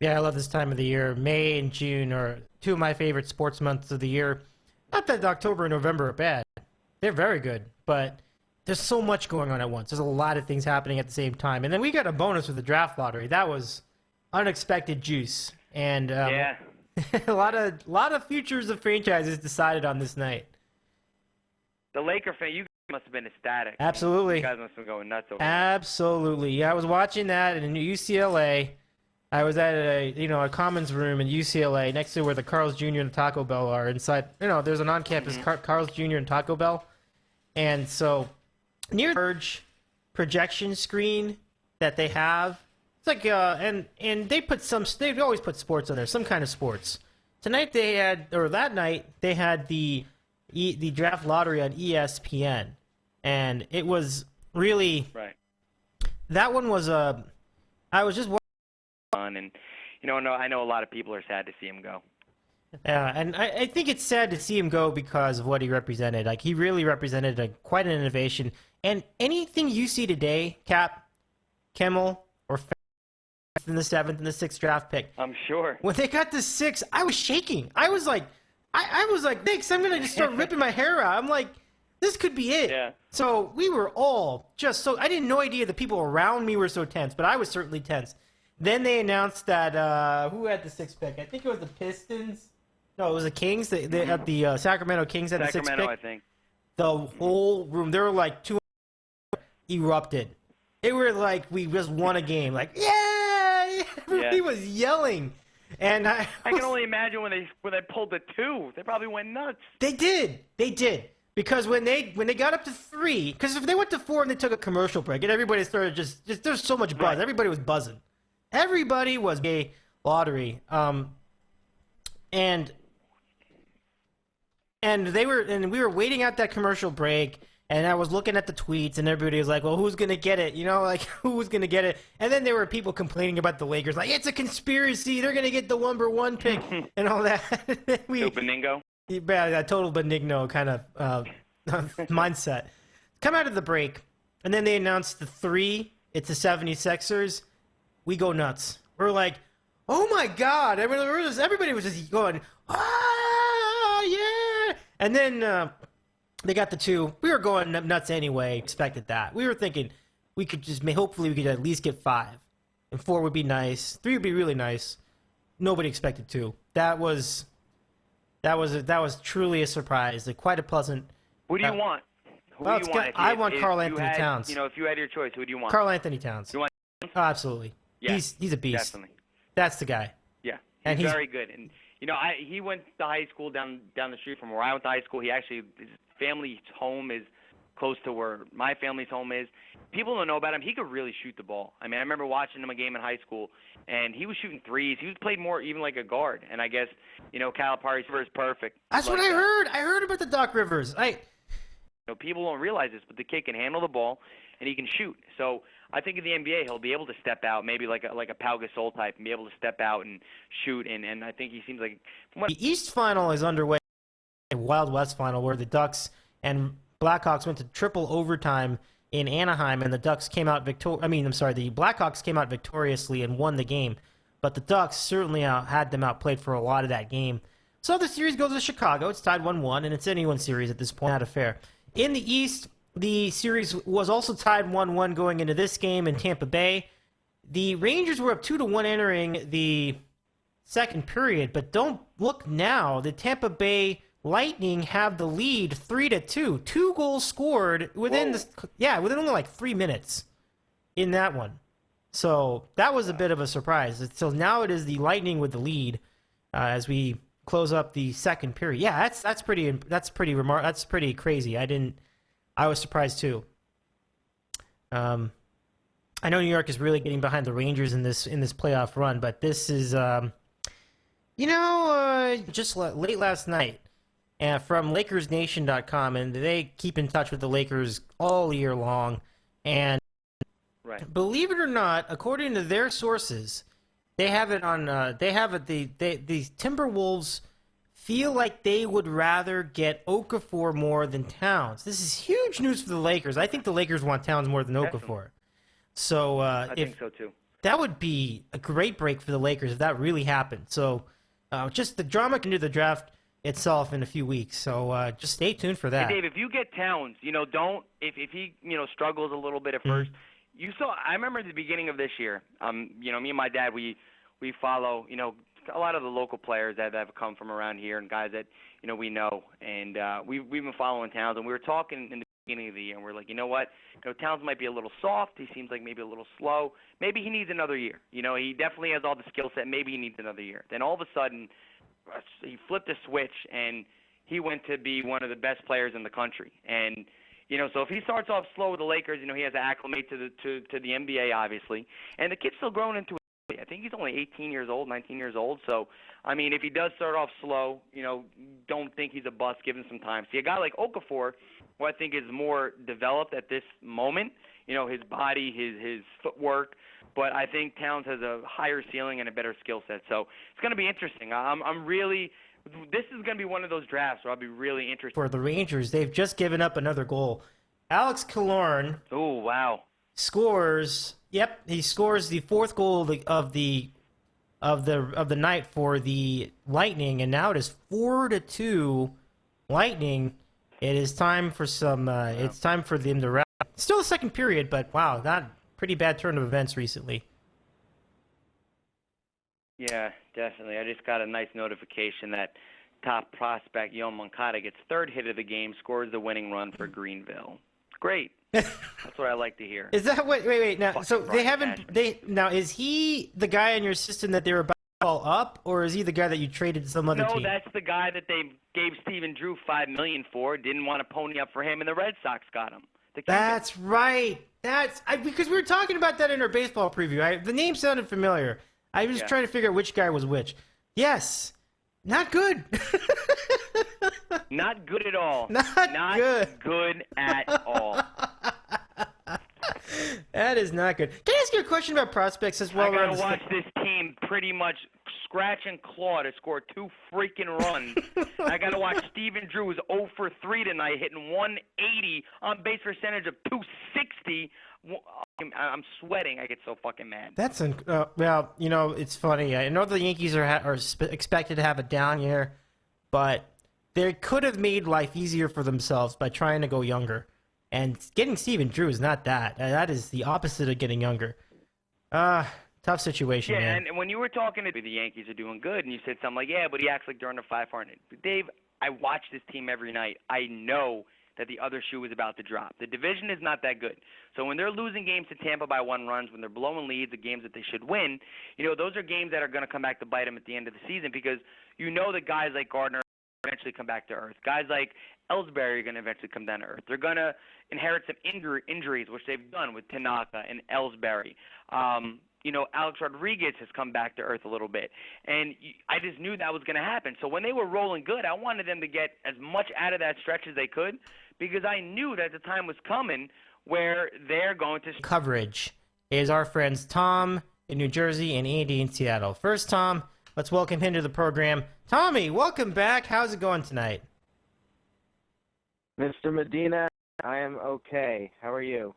Speaker 1: Yeah, I love this time of the year. May and June are two of my favorite sports months of the year. Not that October and November are bad. They're very good, but there's so much going on at once. There's a lot of things happening at the same time. And then we got a bonus with the draft lottery. That was unexpected juice. And
Speaker 8: Yeah.
Speaker 1: a lot of futures of franchises decided on this night.
Speaker 8: The Laker fan, you must have been ecstatic.
Speaker 1: Absolutely.
Speaker 8: You guys must have been going nuts over there.
Speaker 1: Absolutely. Yeah, I was watching that in UCLA. I was at a commons room in UCLA next to where the Carl's Jr. and the Taco Bell are. Inside, there's an on-campus Carl's Jr. and Taco Bell. And so near the Verge projection screen that they have, it's like and they put they always put sports on there, some kind of sports. That night they had the draft lottery on ESPN, and it was really
Speaker 8: right.
Speaker 1: That one was I was just
Speaker 8: fun, and I know a lot of people are sad to see him go.
Speaker 1: Yeah, and I think it's sad to see him go because of what he represented. Like, he really represented quite an innovation. And anything you see today, Cap, Kimmel, or in the 7th and the 6th draft pick,
Speaker 8: I'm sure.
Speaker 1: When they got the 6th, I was shaking. I was like, thanks, I'm going to just start ripping my hair out. I'm like, this could be it.
Speaker 8: Yeah.
Speaker 1: So we were all just I didn't no idea the people around me were so tense, but I was certainly tense. Then they announced that, who had the 6th pick? I think it was the Pistons. No, it was the Kings. They had the Sacramento Kings had the 6th pick.
Speaker 8: Sacramento, I think.
Speaker 1: The whole room, there were like 200 erupted. They were like, we just won a game. Like, yeah! Everybody was yelling. And I
Speaker 8: can only imagine when they pulled the 2. They probably went nuts.
Speaker 1: They did. Because when they got up to 3, because if they went to 4 and they took a commercial break, and everybody started just there's so much buzz. Right. Everybody was buzzing. Everybody was a lottery. And we were waiting out that commercial break, and I was looking at the tweets, and everybody was like, well, who's going to get it? Who's going to get it? And then there were people complaining about the Lakers, like, it's a conspiracy. They're going to get the number 1 pick and all that.
Speaker 8: Benigno?
Speaker 1: Yeah, total Benigno kind of mindset. Come out of the break, and then they announced the 3. It's the 76ers. We go nuts. We're like, oh, my God. I mean, everybody was just going, yeah. And then they got the 2. We were going nuts anyway. Expected that. We were thinking we could hopefully we could at least get 5. And 4 would be nice. 3 would be really nice. Nobody expected 2. That was truly a surprise. Quite a pleasant.
Speaker 8: Who do you want? Who do you want?
Speaker 1: I want Karl Anthony Towns.
Speaker 8: If you had your choice, who do you want?
Speaker 1: Karl Anthony Towns.
Speaker 8: You want?
Speaker 1: Oh, absolutely.
Speaker 8: Yeah,
Speaker 1: he's a beast.
Speaker 8: Definitely.
Speaker 1: That's the guy.
Speaker 8: Yeah,
Speaker 1: and he's
Speaker 8: very good. And he went to high school down the street from where I went to high school. His family's home is close to where my family's home is. People don't know about him. He could really shoot the ball. I mean, I remember watching him a game in high school, and he was shooting threes. He was played more even like a guard. And I guess Calipari's is perfect.
Speaker 1: That's what I heard. I heard about the Doc Rivers.
Speaker 8: People don't realize this, but the kid can handle the ball and he can shoot. So I think in the NBA he'll be able to step out, maybe like a Pau Gasol type, and be able to step out and shoot. And I think he seems like
Speaker 1: the East Final is underway. A Wild West Final where the Ducks and Blackhawks went to triple overtime in Anaheim, and the Ducks came out the Blackhawks came out victoriously and won the game. But the Ducks certainly had them outplayed for a lot of that game. So the series goes to Chicago. It's tied 1-1, and it's anyone's series at this point. Not a fair. In the East, the series was also tied 1-1 going into this game in Tampa Bay. The Rangers were up 2-1 entering the second period, but don't look now. The Tampa Bay Lightning have the lead 3-2. 2 goals scored within only like 3 minutes in that one. So that was a bit of a surprise. So now it is the Lightning with the lead as we close up the second period. Yeah, that's pretty crazy. I was surprised too. I know New York is really getting behind the Rangers in this playoff run, but this is just late last night from LakersNation.com, and they keep in touch with the Lakers all year long. And believe it or not, according to their sources, they have it on. The Timberwolves feel like they would rather get Okafor more than Towns. This is huge news for the Lakers. I think the Lakers want Towns more than Okafor. So
Speaker 8: I think so too.
Speaker 1: That would be a great break for the Lakers if that really happened. So just the drama can do the draft itself in a few weeks. So just stay tuned for that.
Speaker 8: Hey, Dave, if you get Towns, if he struggles a little bit at first, I remember at the beginning of this year, me and my dad, we follow, a lot of the local players that have come from around here and guys that, we know. And we've been following Towns, and we were talking in the beginning of the year, and we're like, you know what? Towns might be a little soft. He seems like maybe a little slow. Maybe he needs another year. He definitely has all the skill set. Maybe he needs another year. Then all of a sudden, he flipped a switch, and he went to be one of the best players in the country. And so if he starts off slow with the Lakers, he has to acclimate to the NBA, obviously. And the kid's still growing into it. I think he's only 18 years old, 19 years old. So, if he does start off slow, don't think he's a bust. Give him some time. See, a guy like Okafor, who I think is more developed at this moment, his body, his footwork. But I think Towns has a higher ceiling and a better skill set. So it's going to be interesting. This is going to be one of those drafts where I'll be really interested.
Speaker 1: For the Rangers, they've just given up another goal. Alex Killorn.
Speaker 8: Oh, wow.
Speaker 1: Scores. Yep, he scores the 4th goal of the night for the Lightning, and now it is 4-2 Lightning. It is time for some. It's time for them to wrap. Still the second period, but wow, that pretty bad turn of events recently.
Speaker 8: Yeah, definitely. I just got a nice notification that top prospect Yoan Moncada gets 3rd hit of the game, scores the winning run for Greenville. Great. That's what I like to hear.
Speaker 1: Is that what? Wait. Now,
Speaker 8: Fucking
Speaker 1: so they
Speaker 8: Brian
Speaker 1: haven't.
Speaker 8: Cashman.
Speaker 1: Now, is he the guy in your system that they were about to call up, or is he the guy that you traded to some other team?
Speaker 8: No, that's the guy that they gave Stephen Drew $5 million for. Didn't want to pony up for him, and the Red Sox got him.
Speaker 1: That's right. Because we were talking about that in our baseball preview. The name sounded familiar. I was trying to figure out which guy was which. Yes. Not good.
Speaker 8: Not good at all.
Speaker 1: Not
Speaker 8: good at all.
Speaker 1: That is not good. Can I ask you a question about prospects as well?
Speaker 8: I gotta watch this team pretty much scratch and claw to score 2 freaking runs. I gotta watch Stephen Drew, who's 0 for 3 tonight, hitting 180 on base percentage of 260. I'm sweating. I get so fucking mad.
Speaker 1: That's well, it's funny. I know the Yankees are expected to have a down year, but they could have made life easier for themselves by trying to go younger. And getting Stephen Drew is not that. That is the opposite of getting younger. Tough situation, man.
Speaker 8: And when you were talking to the Yankees are doing good, and you said something like, yeah, but he acts like they're under 500. Dave, I watch this team every night. I know that the other shoe is about to drop. The division is not that good. So when they're losing games to Tampa by 1 runs, when they're blowing leads, the games that they should win, those are games that are going to come back to bite them at the end of the season because that guys like Gardner eventually come back to earth. Guys like Ellsbury are going to eventually come down to earth. They're going to inherit some injuries, which they've done with Tanaka and Ellsbury. Alex Rodriguez has come back to earth a little bit. And I just knew that was going to happen. So when they were rolling good, I wanted them to get as much out of that stretch as they could because I knew that the time was coming where they're going to...
Speaker 1: Coverage is our friends Tom in New Jersey and Andy in Seattle. First, Tom, let's welcome him to the program. Tommy, welcome back. How's it going tonight?
Speaker 10: Mr. Medina, I am okay. How are you?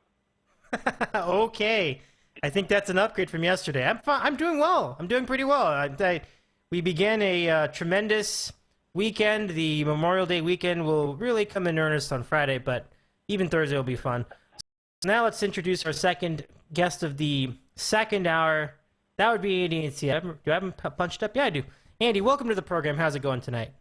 Speaker 1: Okay. I think that's an upgrade from yesterday. I'm doing well. I'm doing pretty well. We began a tremendous weekend. The Memorial Day weekend will really come in earnest on Friday, but even Thursday will be fun. So now let's introduce our second guest of the second hour. That would be Andy and C. Do I have him punched up? Yeah, I do. Andy, welcome to the program. How's it going tonight?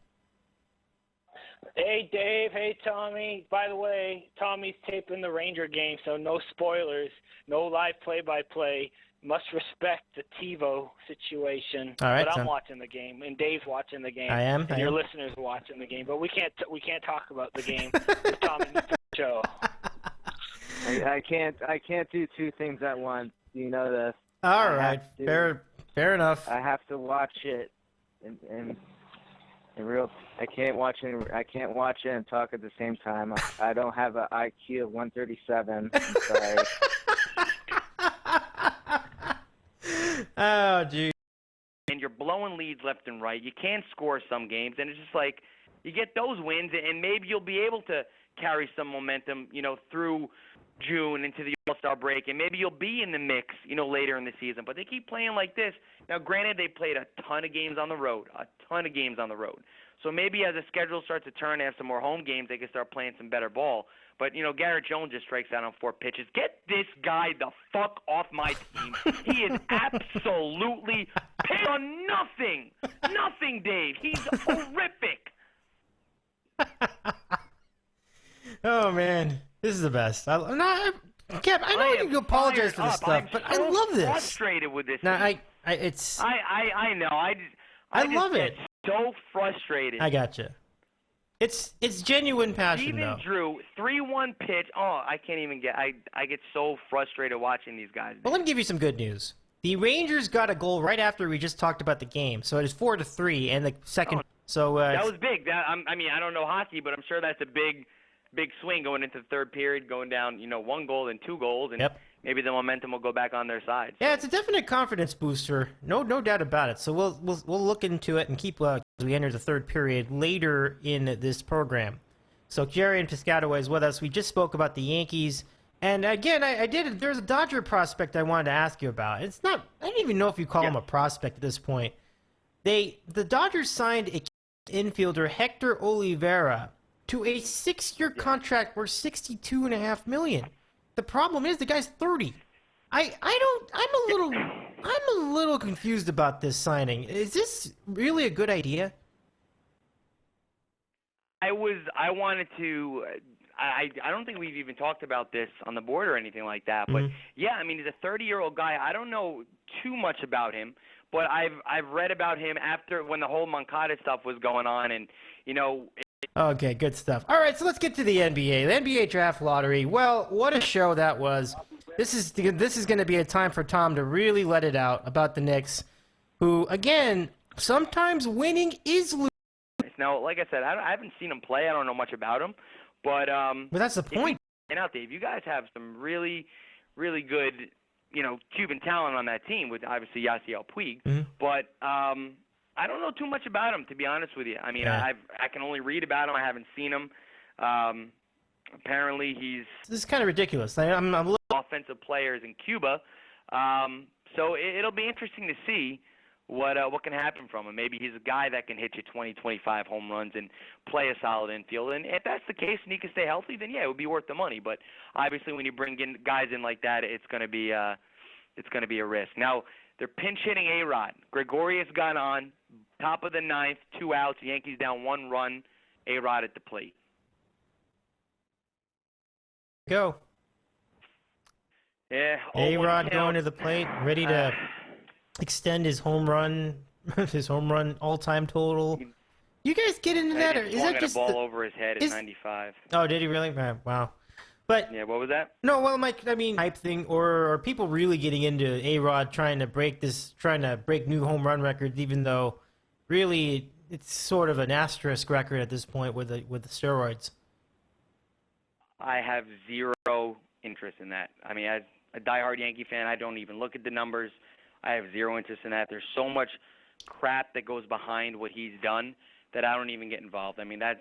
Speaker 6: Hey, Dave. Hey, Tommy. By the way, Tommy's taping the Ranger game, so no spoilers, no live play-by-play. Must respect the TiVo situation.
Speaker 1: All right,
Speaker 6: but I'm
Speaker 1: Tom.
Speaker 6: watching the game, and Dave's watching the game.
Speaker 1: I am.
Speaker 6: And your listeners are watching the game, but we can't talk about the game. It's Tommy's show.
Speaker 10: I can't do two things at once. You know this.
Speaker 1: All right. Fair enough.
Speaker 10: I have to watch it, and real. I can't watch it and talk at the same time. I don't have an IQ of 137. I'm sorry.
Speaker 1: Oh, geez.
Speaker 8: And you're blowing leads left and right. You can't score some games, and it's just like you get those wins, and maybe you'll be able to carry some momentum, through June into the All-Star break, and maybe you'll be in the mix, later in the season. But they keep playing like this. Now, granted, they played a ton of games on the road, So maybe as the schedule starts to turn, they have some more home games, they can start playing some better ball. But, Garrett Jones just strikes out on 4 pitches. Get this guy the fuck off my team. He is absolutely paid on nothing. Nothing, Dave. He's horrific.
Speaker 1: Oh, man. This is the best. I know you apologize for this stuff, but I love this.
Speaker 8: I'm frustrated with this.
Speaker 1: No,
Speaker 8: I know. I
Speaker 1: love it.
Speaker 8: So frustrated.
Speaker 1: I gotcha. It's genuine passion,
Speaker 8: Steven
Speaker 1: though.
Speaker 8: Drew, 3-1 pitch. Oh, I can't even get. I get so frustrated watching these guys.
Speaker 1: Well, let me give you some good news. The Rangers got a goal right after we just talked about the game, so it is 4-3, and the second.
Speaker 8: That was big. I don't know hockey, but I'm sure that's a big swing going into the third period, going down, 1 goal and 2 goals, and maybe the momentum will go back on their side.
Speaker 1: Yeah, it's a definite confidence booster, no doubt about it. So we'll look into it and keep as we enter the third period later in this program. So Gerry and Piscataway is with us. We just spoke about the Yankees, and again, there's a Dodger prospect I wanted to ask you about. It's not. I don't even know if you call him a prospect at this point. The Dodgers signed a infielder, Hector Olivera, to a 6-year contract worth $62.5 million. The problem is the guy's 30. I'm a little confused about this signing. Is this really a good idea?
Speaker 8: I don't think we've even talked about this on the board or anything like that. But he's a 30-year-old guy. I don't know too much about him, but I've read about him after when the whole Moncada stuff was going on, and
Speaker 1: Okay, good stuff. All right, so let's get to the NBA. The NBA Draft Lottery. Well, what a show that was. This is going to be a time for Tom to really let it out about the Knicks, who, again, sometimes winning is losing.
Speaker 8: Now, like I said, I haven't seen him play. I don't know much about him. But
Speaker 1: that's the point.
Speaker 8: And out, Dave, you guys have some really, really good, Cuban talent on that team with obviously Yasiel Puig. But I don't know too much about him, to be honest with you. I mean, I can only read about him. I haven't seen him. Apparently, this
Speaker 1: is kind of ridiculous. I'm a little
Speaker 8: offensive players in Cuba. So it'll be interesting to see what can happen from him. Maybe he's a guy that can hit you 20, 25 home runs and play a solid infield. And if that's the case and he can stay healthy, then yeah, it would be worth the money. But obviously, when you bring in guys in like that, it's going to be a risk. Now they're pinch hitting A-Rod. Gregorius got on top of the 9th, 2 outs. The Yankees down 1 run. A-Rod at the plate.
Speaker 1: Go.
Speaker 8: Yeah.
Speaker 1: A-Rod going to the plate, ready to extend his home run all-time total. You guys get into that, or is that just
Speaker 8: a ball over his head at 95?
Speaker 1: Oh, did he really? Wow. But
Speaker 8: yeah, what was that?
Speaker 1: No, well, Mike, I mean, hype thing, or are people really getting into A-Rod trying to break new home run records, even though really it's sort of an asterisk record at this point with the steroids?
Speaker 8: I have zero interest in that. I mean, as a diehard Yankee fan, I don't even look at the numbers. I have zero interest in that. There's so much crap that goes behind what he's done that I don't even get involved. I mean, that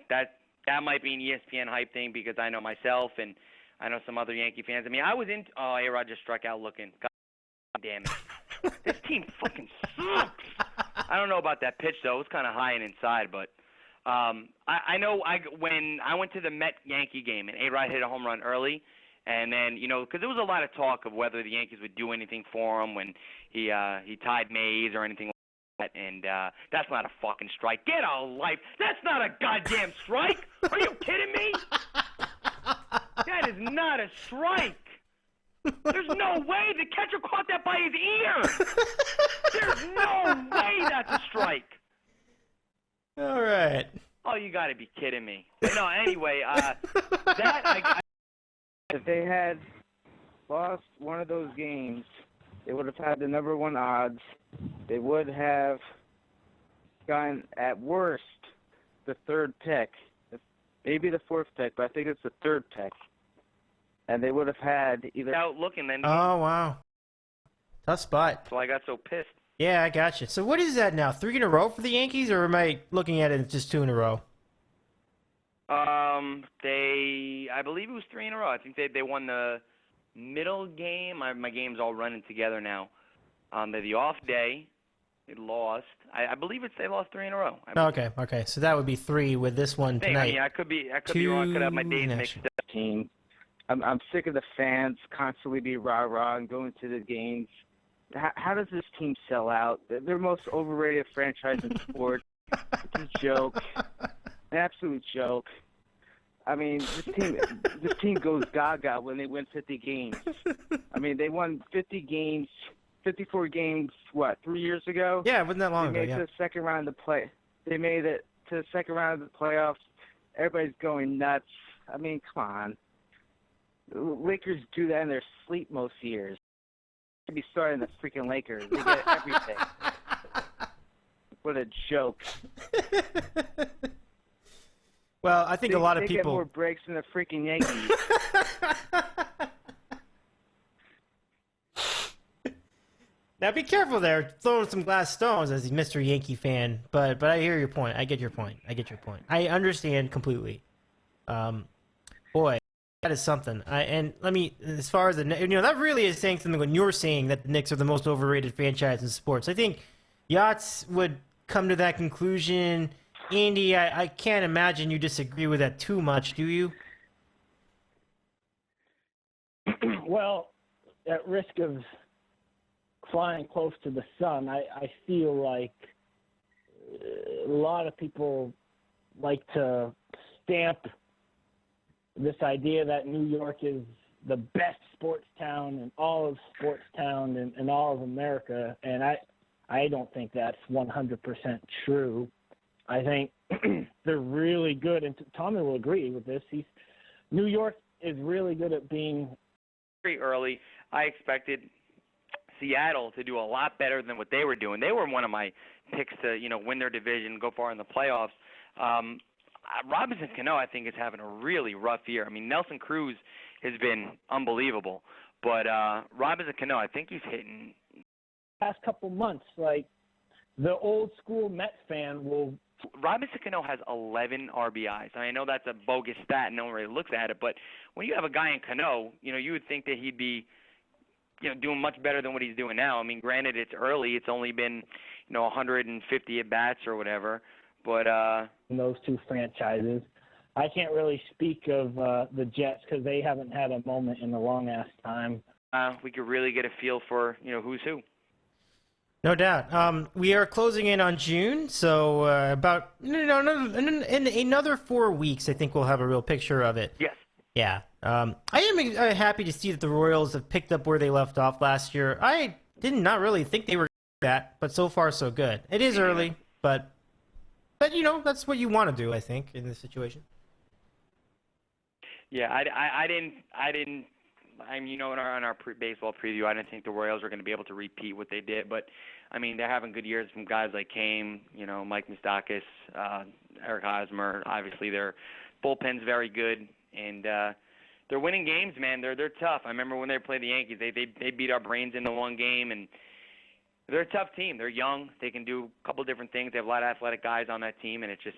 Speaker 8: that might be an ESPN hype thing because I know myself and I know some other Yankee fans. I mean, I was in. Oh, A-Rod just struck out looking. God damn it. This team fucking sucks. I don't know about that pitch, though. It was kind of high and inside, but I know when I went to the Met-Yankee game and A-Rod hit a home run early, and then, because there was a lot of talk of whether the Yankees would do anything for him when he tied Mays or anything like that, and that's not a fucking strike. Get a life. That's not a goddamn strike. Are you kidding me? That is not a strike. There's no way the catcher caught that by his ear. There's no way that's a strike.
Speaker 1: All right.
Speaker 8: Oh, you got to be kidding me. No, anyway,
Speaker 10: if they had lost one of those games, they would have had the number 1 odds. They would have gotten, at worst, the 3rd pick. Maybe the 4th pick, but I think it's the 3rd pick. And they would have had either...
Speaker 8: Out looking then.
Speaker 1: Oh, wow. Tough spot.
Speaker 8: So I got so pissed.
Speaker 1: Yeah, I got you. So what is that now? 3 in a row for the Yankees, or am I looking at it as just 2 in a row?
Speaker 8: I believe it was 3 in a row. I think they won the middle game. My game's all running together now. The off day, they lost. I believe they lost 3 in a row.
Speaker 1: Okay. So that would be 3 with this one tonight.
Speaker 8: I mean, I could be wrong. I could have my days mixed up.
Speaker 10: Team. I'm sick of the fans constantly be rah-rah and going to the games. How does this team sell out? They're the most overrated franchise in sports. It's a joke. An absolute joke. I mean, this team goes gaga when they win 50 games. I mean, they won 54 games, 3 years ago?
Speaker 1: Yeah, it wasn't that long ago,
Speaker 10: They made it to the second round of They made it to the second round of the playoffs. Everybody's going nuts. I mean, come on. The Lakers do that in their sleep most years. Should be starting the freaking Lakers. They get everything. What a joke.
Speaker 1: Well, I think a lot of
Speaker 10: people... They get more breaks than the freaking Yankees.
Speaker 1: Now, be careful there, throwing some glass stones as a Mr. Yankee fan. But I hear your point. I get your point. I understand completely. Boy, that is something. As far as that really is saying something when you're saying that the Knicks are the most overrated franchise in sports. I think Yachts would come to that conclusion. Andy, I can't imagine you disagree with that too much, do you?
Speaker 6: Well, at risk of flying close to the sun, I feel like a lot of people like to stamp this idea that New York is the best sports town in all of sports town and all of America, and I don't think that's 100% true. I think they're really good, and Tommy will agree with this. New York is really good at being
Speaker 8: very early. I expected Seattle to do a lot better than what they were doing. They were one of my picks to, win their division, go far in the playoffs. Robinson Cano, I think, is having a really rough year. I mean, Nelson Cruz has been unbelievable, but Robinson Cano, I think he's hitting.
Speaker 6: Past couple months, like the old school Mets fan will.
Speaker 8: Robinson Cano has 11 RBIs. I know that's a bogus stat, and no one really looks at it, but when you have a guy in Cano, you would think that he'd be, doing much better than what he's doing now. I mean, granted, it's early. It's only been, 150 at-bats or whatever. But
Speaker 6: in those two franchises, I can't really speak of the Jets because they haven't had a moment in a long-ass time.
Speaker 8: We could really get a feel for, who's who.
Speaker 1: No doubt. We are closing in on June, so about in another 4 weeks, I think we'll have a real picture of it.
Speaker 8: Yes.
Speaker 1: Yeah. I am happy to see that the Royals have picked up where they left off last year. I did not really think they were that, but so far so good. It is early, but that's what you want to do, I think, in this situation.
Speaker 8: Yeah, I didn't. In our baseball preview, I didn't think the Royals were going to be able to repeat what they did. But, I mean, they're having good years from guys like Kame, Mike Moustakas, Eric Hosmer. Obviously, their bullpen's very good. And they're winning games, man. They're tough. I remember when they played the Yankees, they beat our brains into one game. And they're a tough team. They're young. They can do a couple different things. They have a lot of athletic guys on that team. And it's just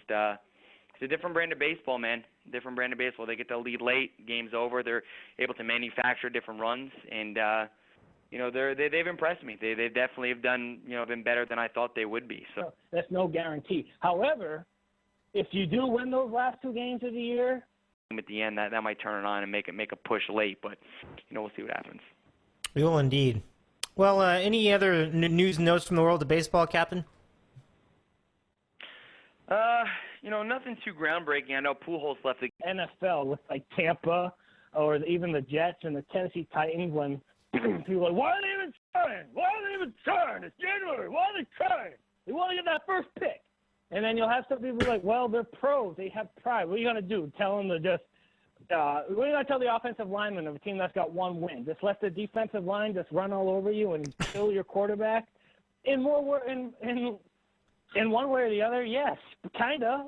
Speaker 8: it's a different brand of baseball, man. Different brand of baseball. They get to lead late, game's over. They're able to manufacture different runs, and they've impressed me. They definitely have done been better than I thought they would be. So
Speaker 6: that's no guarantee. However, if you do win those last 2 games of the year,
Speaker 8: at the end, that might turn it on and make a push late, but we'll see what happens.
Speaker 1: We will indeed. Well, any other news and notes from the world of baseball, Captain?
Speaker 8: Nothing too groundbreaking. I know Pujols left the
Speaker 6: NFL with like Tampa or even the Jets and the Tennessee Titans when people are like, why are they even trying? Why are they even trying? It's January. Why are they trying? They want to get that first pick. And then you'll have some people like, well, they're pros. They have pride. What are you going to do? Tell them to just what are you going to tell the offensive lineman of a team that's got 1 win? Just let the defensive line just run all over you and kill your quarterback? In one way or the other, yes, kind of.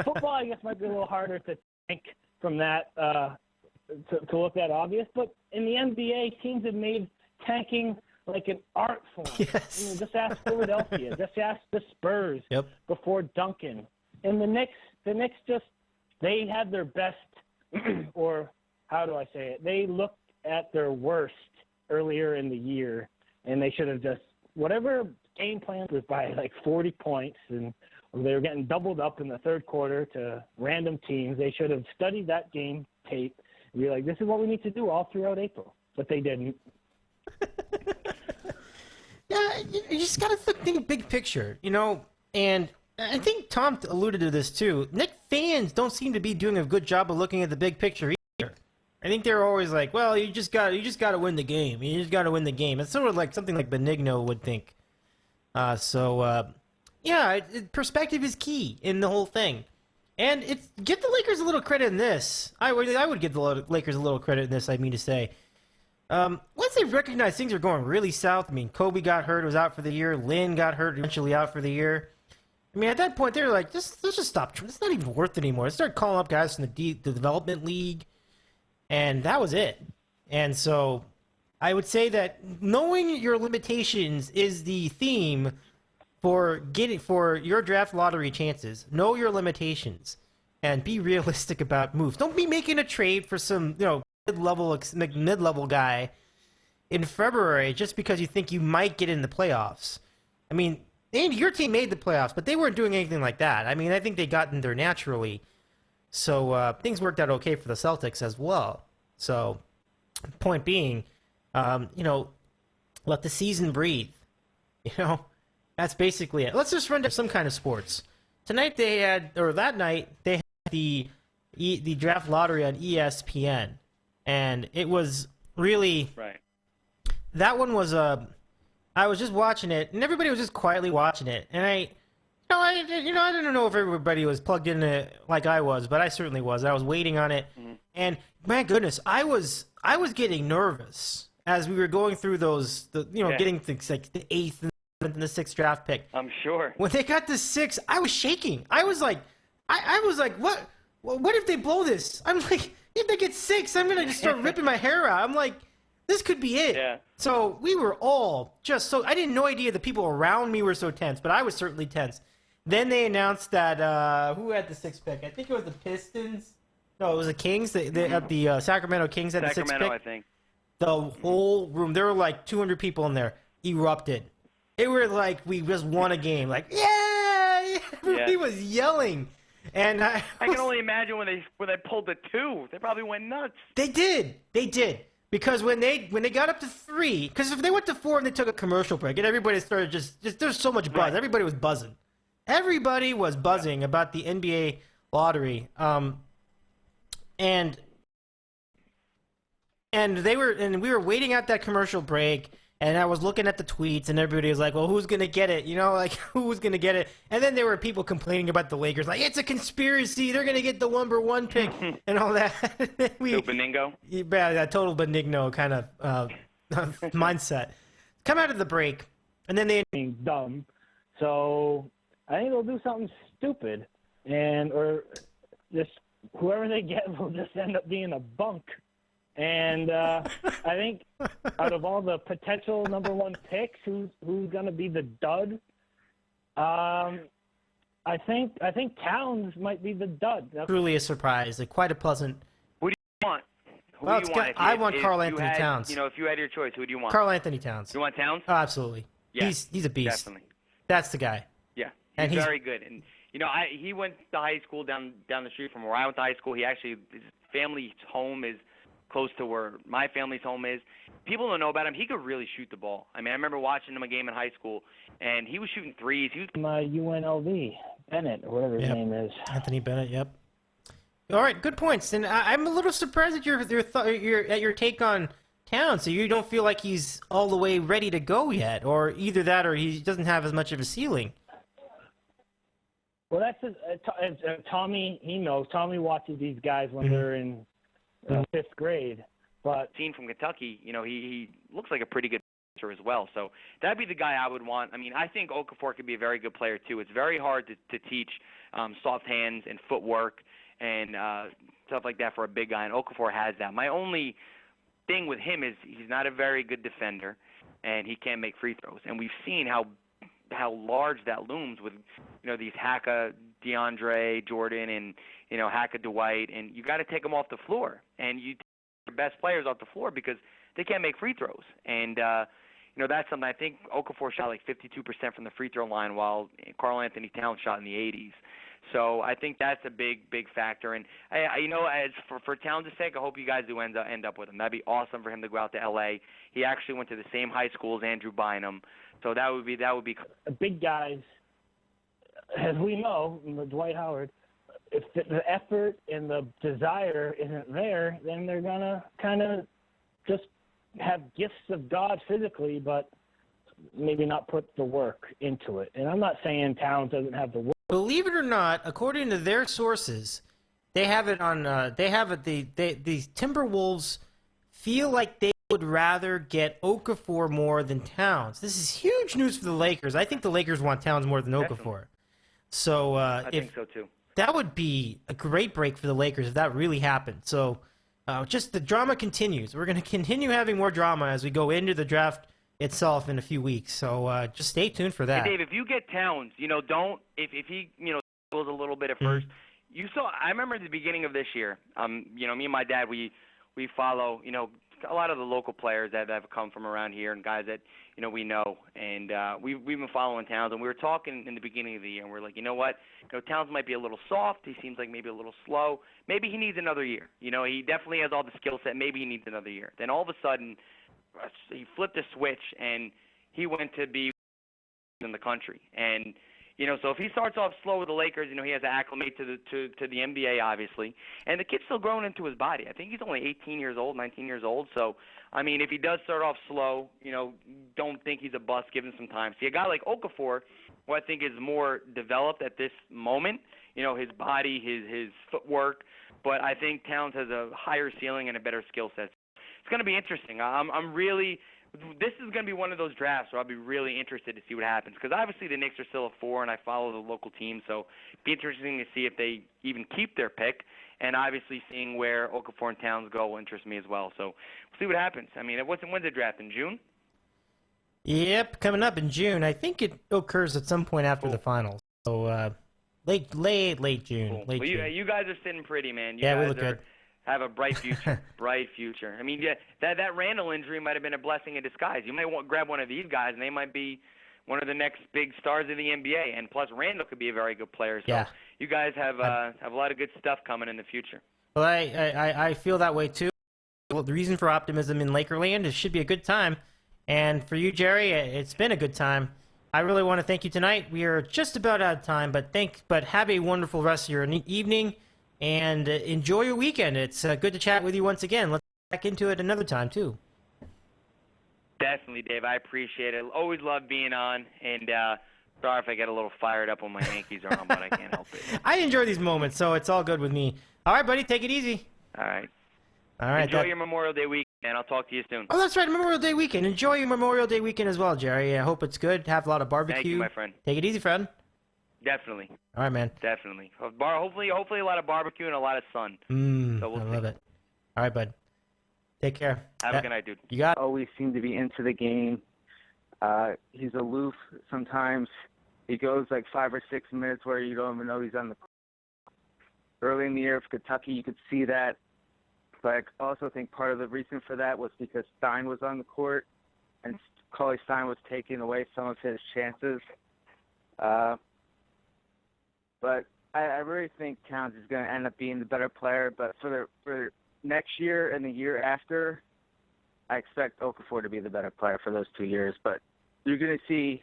Speaker 6: Football, I guess, might be a little harder to think from that to look that obvious. But in the NBA, teams have made tanking like an art form.
Speaker 1: Yes.
Speaker 6: Just ask Philadelphia. Just ask the Spurs before Duncan. And the Knicks just, they had their best, or how do I say it? They looked at their worst earlier in the year, and they should have just, whatever game plan was by like 40 points, and they were getting doubled up in the third quarter to random teams. They should have studied that game tape and be like, this is what we need to do all throughout April. But they didn't.
Speaker 1: Yeah, you just got to think big picture, and I think Tom alluded to this too. Knicks fans don't seem to be doing a good job of looking at the big picture either. I think they're always like, well, you just got to win the game. You just got to win the game. It's sort of like something like Benigno would think. Perspective is key in the whole thing. And give the Lakers a little credit in this. I would give the Lakers a little credit in this, I mean to say. Once they recognize things are going really south, I mean, Kobe got hurt, was out for the year. Lynn got hurt, eventually out for the year. I mean, at that point, they were like, let's just stop. It's not even worth it anymore. Let's start calling up guys from the development league. And that was it. And so I would say that knowing your limitations is the theme for your draft lottery chances. Know your limitations and be realistic about moves. Don't be making a trade for some, mid-level guy in February just because you think you might get in the playoffs. I mean, Andy, your team made the playoffs, but they weren't doing anything like that. I mean, I think they got in there naturally. So things worked out okay for the Celtics as well. So point being, let the season breathe. That's basically it. Let's just run to some kind of sports. That night they had the draft lottery on ESPN, and it was really
Speaker 8: right.
Speaker 1: That one was I was just watching it, and everybody was just quietly watching it, and I don't know if everybody was plugged in it like I was, but I certainly was. I was waiting on it, and my goodness, I was getting nervous as we were going through getting things like the 8th and the 6th draft pick.
Speaker 8: I'm sure.
Speaker 1: When they got to 6, I was shaking. I was like, what if they blow this? I'm like, if they get 6, I'm gonna just start ripping my hair out. I'm like, this could be it.
Speaker 8: Yeah.
Speaker 1: So we were all just so, I didn't no idea the people around me were so tense, but I was certainly tense. Then they announced that, who had the 6th pick? I think it was the Pistons. No, it was the Kings. They had the Sacramento Kings had the 6th pick.
Speaker 8: Sacramento, I think.
Speaker 1: The whole room, there were like 200 people in there, erupted. It were like we just won a game. Like, yeah! Everybody was yelling. And I
Speaker 8: can only imagine when they pulled the 2, they probably went nuts.
Speaker 1: They did. Because when they got up to 3, because if they went to 4 and they took a commercial break, and everybody started just there's so much buzz. Right. Everybody was buzzing. Everybody was buzzing about the NBA lottery. And we were waiting at that commercial break, and I was looking at the tweets, and everybody was like, well, who's going to get it? Who's going to get it? And then there were people complaining about the Lakers, like, it's a conspiracy. They're going to get the number 1 pick and all that.
Speaker 8: Benigno?
Speaker 1: Yeah, that total Benigno kind of mindset. Come out of the break, and then they...
Speaker 6: Dumb. So I think they'll do something stupid, or just whoever they get will just end up being a bunk. And I think out of all the potential number 1 picks, who's going to be the dud? I I think Towns might be the dud.
Speaker 1: Truly a surprise. Quite a pleasant.
Speaker 8: Who do you want?
Speaker 1: Well, I want Karl Anthony Towns.
Speaker 8: If you had your choice, who do you want?
Speaker 1: Karl Anthony Towns.
Speaker 8: You want Towns?
Speaker 1: Oh, absolutely.
Speaker 8: Yeah,
Speaker 1: he's a beast.
Speaker 8: Definitely.
Speaker 1: That's the guy.
Speaker 8: Yeah,
Speaker 1: And
Speaker 8: he's very good. And he went to high school down the street from where I went to high school. His family's home is close to where my family's home is. People don't know about him. He could really shoot the ball. I mean, I remember watching him a game in high school, and he was shooting threes. He was
Speaker 6: UNLV, Bennett, or whatever his name is.
Speaker 1: Anthony Bennett. Yep. All right, good points. And I'm a little surprised at your take on Towns. So you don't feel like he's all the way ready to go yet, or either that, or he doesn't have as much of a ceiling.
Speaker 6: Well, that's Tommy. He knows. Tommy watches these guys when they're in fifth grade. But
Speaker 8: seen from Kentucky, he looks like a pretty good passer as well. So that'd be the guy I would want. I mean, I think Okafor could be a very good player too. It's very hard to teach soft hands and footwork and stuff like that for a big guy, and Okafor has that. My only thing with him is he's not a very good defender, and he can't make free throws. And we've seen how large that looms with these Haka, DeAndre Jordan, and Haka Dwight, and you got to take them off the floor, and you take your best players off the floor because they can't make free throws. And that's something. I think Okafor shot like 52% from the free throw line, while Karl Anthony Towns shot in the 80s. So I think that's a big factor. And as for Towns' sake, I hope you guys do end up with him. That'd be awesome for him to go out to L.A. He actually went to the same high school as Andrew Bynum, so that would be
Speaker 6: big guys. As we know, Dwight Howard, if the effort and the desire isn't there, then they're gonna kind of just have gifts of God physically, but maybe not put the work into it. And I'm not saying Towns doesn't have the work.
Speaker 1: Believe it or not, according to their sources, they have it on. The Timberwolves feel like they would rather get Okafor more than Towns. This is huge news for the Lakers. I think the Lakers want Towns more than Okafor. So
Speaker 8: I think so too.
Speaker 1: That would be a great break for the Lakers if that really happened. So just the drama continues. We're going to continue having more drama as we go into the draft itself in a few weeks. So just stay tuned for that.
Speaker 8: Hey, Dave, if you get Towns, don't if he goes a little bit at first. You saw. I remember at the beginning of this year. Me and my dad, we follow a lot of the local players that have come from around here and guys that we know, and we've been following Towns, and we were talking in the beginning of the year, and we're like, you know what, Towns might be a little soft. He seems like maybe a little slow. Maybe he needs another year. He definitely has all the skill set. Maybe he needs another year. Then all of a sudden, he flipped a switch and he went to be in the country. And so if he starts off slow with the Lakers, he has to acclimate to the NBA, obviously. And the kid's still growing into his body. I think he's only 18 years old, 19 years old. So, I mean, if he does start off slow, don't think he's a bust. Give him some time. See, a guy like Okafor, who I think is more developed at this moment, his body, his footwork. But I think Towns has a higher ceiling and a better skill set. It's going to be interesting. This is going to be one of those drafts where I'll be really interested to see what happens, because obviously the Knicks are still at 4, and I follow the local team, so it'd be interesting to see if they even keep their pick, and obviously seeing where Okafor and Towns go will interest me as well. So we'll see what happens. I mean, when's the draft, in June?
Speaker 1: Yep, coming up in June. I think it occurs at some point after the finals. So late June.
Speaker 8: Cool.
Speaker 1: Late June.
Speaker 8: You guys are sitting pretty, man.
Speaker 1: We look good.
Speaker 8: Have a bright future. Bright future. I mean, that Randall injury might have been a blessing in disguise. You might grab one of these guys, and they might be one of the next big stars of the NBA. And plus, Randall could be a very good player. So you guys have a lot of good stuff coming in the future.
Speaker 1: Well, I feel that way too. Well, the reason for optimism in Lakerland is it should be a good time. And for you, Gerry, it's been a good time. I really want to thank you tonight. We are just about out of time, but have a wonderful rest of your evening. And enjoy your weekend. It's good to chat with you once again. Let's get back into it another time, too.
Speaker 8: Definitely, Dave. I appreciate it. Always love being on. And sorry if I get a little fired up when my Yankees are on, but I can't help it.
Speaker 1: I enjoy these moments, so it's all good with me. All right, buddy. Take it easy.
Speaker 8: All right.
Speaker 1: Enjoy
Speaker 8: your Memorial Day weekend, and I'll talk to you soon.
Speaker 1: Oh, that's right. Memorial Day weekend. Enjoy your Memorial Day weekend as well, Gerry. I hope it's good. Have a lot of barbecue.
Speaker 8: Thank you, my friend.
Speaker 1: Take it easy, friend.
Speaker 8: Definitely.
Speaker 1: All right, man.
Speaker 8: Definitely. Hopefully a lot of barbecue and a lot of sun. So we'll
Speaker 1: I love it. All right, bud. Take care.
Speaker 8: Have a good night, dude.
Speaker 1: You got it.
Speaker 10: Always seem to be into the game. He's aloof sometimes. he goes like 5 or 6 minutes where you don't even know he's on the court. Early in the year for Kentucky, you could see that. But I also think part of the reason for that was because Stein was on the court, and Cauley Stein was taking away some of his chances. But I really think Towns is going to end up being the better player. But for next year and the year after, I expect Okafor to be the better player for those 2 years. But you're going to see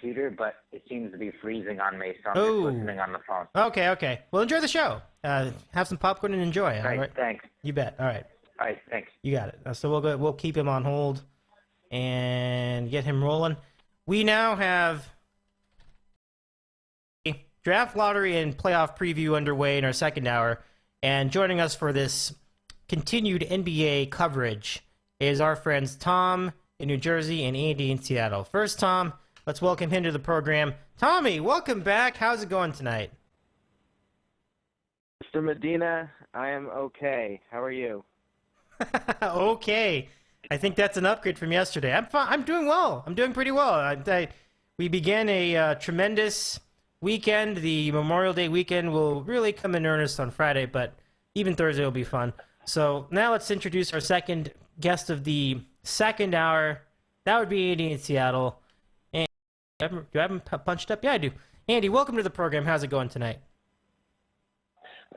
Speaker 5: Peter, but it seems to be freezing on me, so I'm just listening on the phone.
Speaker 1: Okay. Well, enjoy the show. Have some popcorn and enjoy.
Speaker 5: All right, thanks.
Speaker 1: You bet. All right,
Speaker 5: thanks.
Speaker 1: You got it. So we'll keep him on hold and get him rolling. We now have a draft lottery and playoff preview underway in our second hour, and joining us for this continued NBA coverage is our friends Tom in New Jersey and Andy in Seattle. First, Tom, let's welcome him to the program. Tommy, welcome back. How's it going tonight?
Speaker 10: Mr. Medina, I am okay. How are you?
Speaker 1: Okay. I think that's an upgrade from yesterday. I'm doing well. I'm doing pretty well. We began a tremendous weekend. The Memorial Day weekend will really come in earnest on Friday, but even Thursday will be fun. So now let's introduce our second guest of the second hour. That would be Andy in Seattle. And do I have him punched up? Yeah, I do. Andy, welcome to the program. How's it going tonight?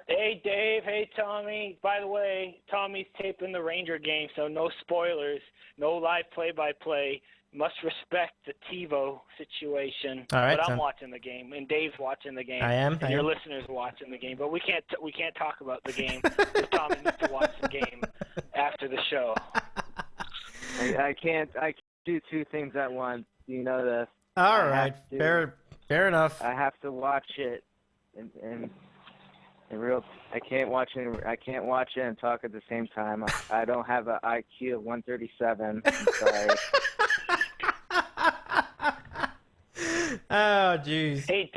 Speaker 6: Hey, Dave. Hey, Tommy. By the way, Tommy's taping the Ranger game, so no spoilers, no live play-by-play. Must respect the TiVo situation.
Speaker 1: All right,
Speaker 6: but I'm watching the game, and Dave's watching the game.
Speaker 1: I am.
Speaker 6: And your listeners are watching the game, but we can't talk about the game because Tommy needs to watch the game after the show.
Speaker 10: I can't do two things at once. You know this.
Speaker 1: All right. Fair enough.
Speaker 10: I have to watch it and I can't watch it and talk at the same time. I don't have an IQ of 137. Sorry.
Speaker 1: Oh, jeez.
Speaker 6: Hey,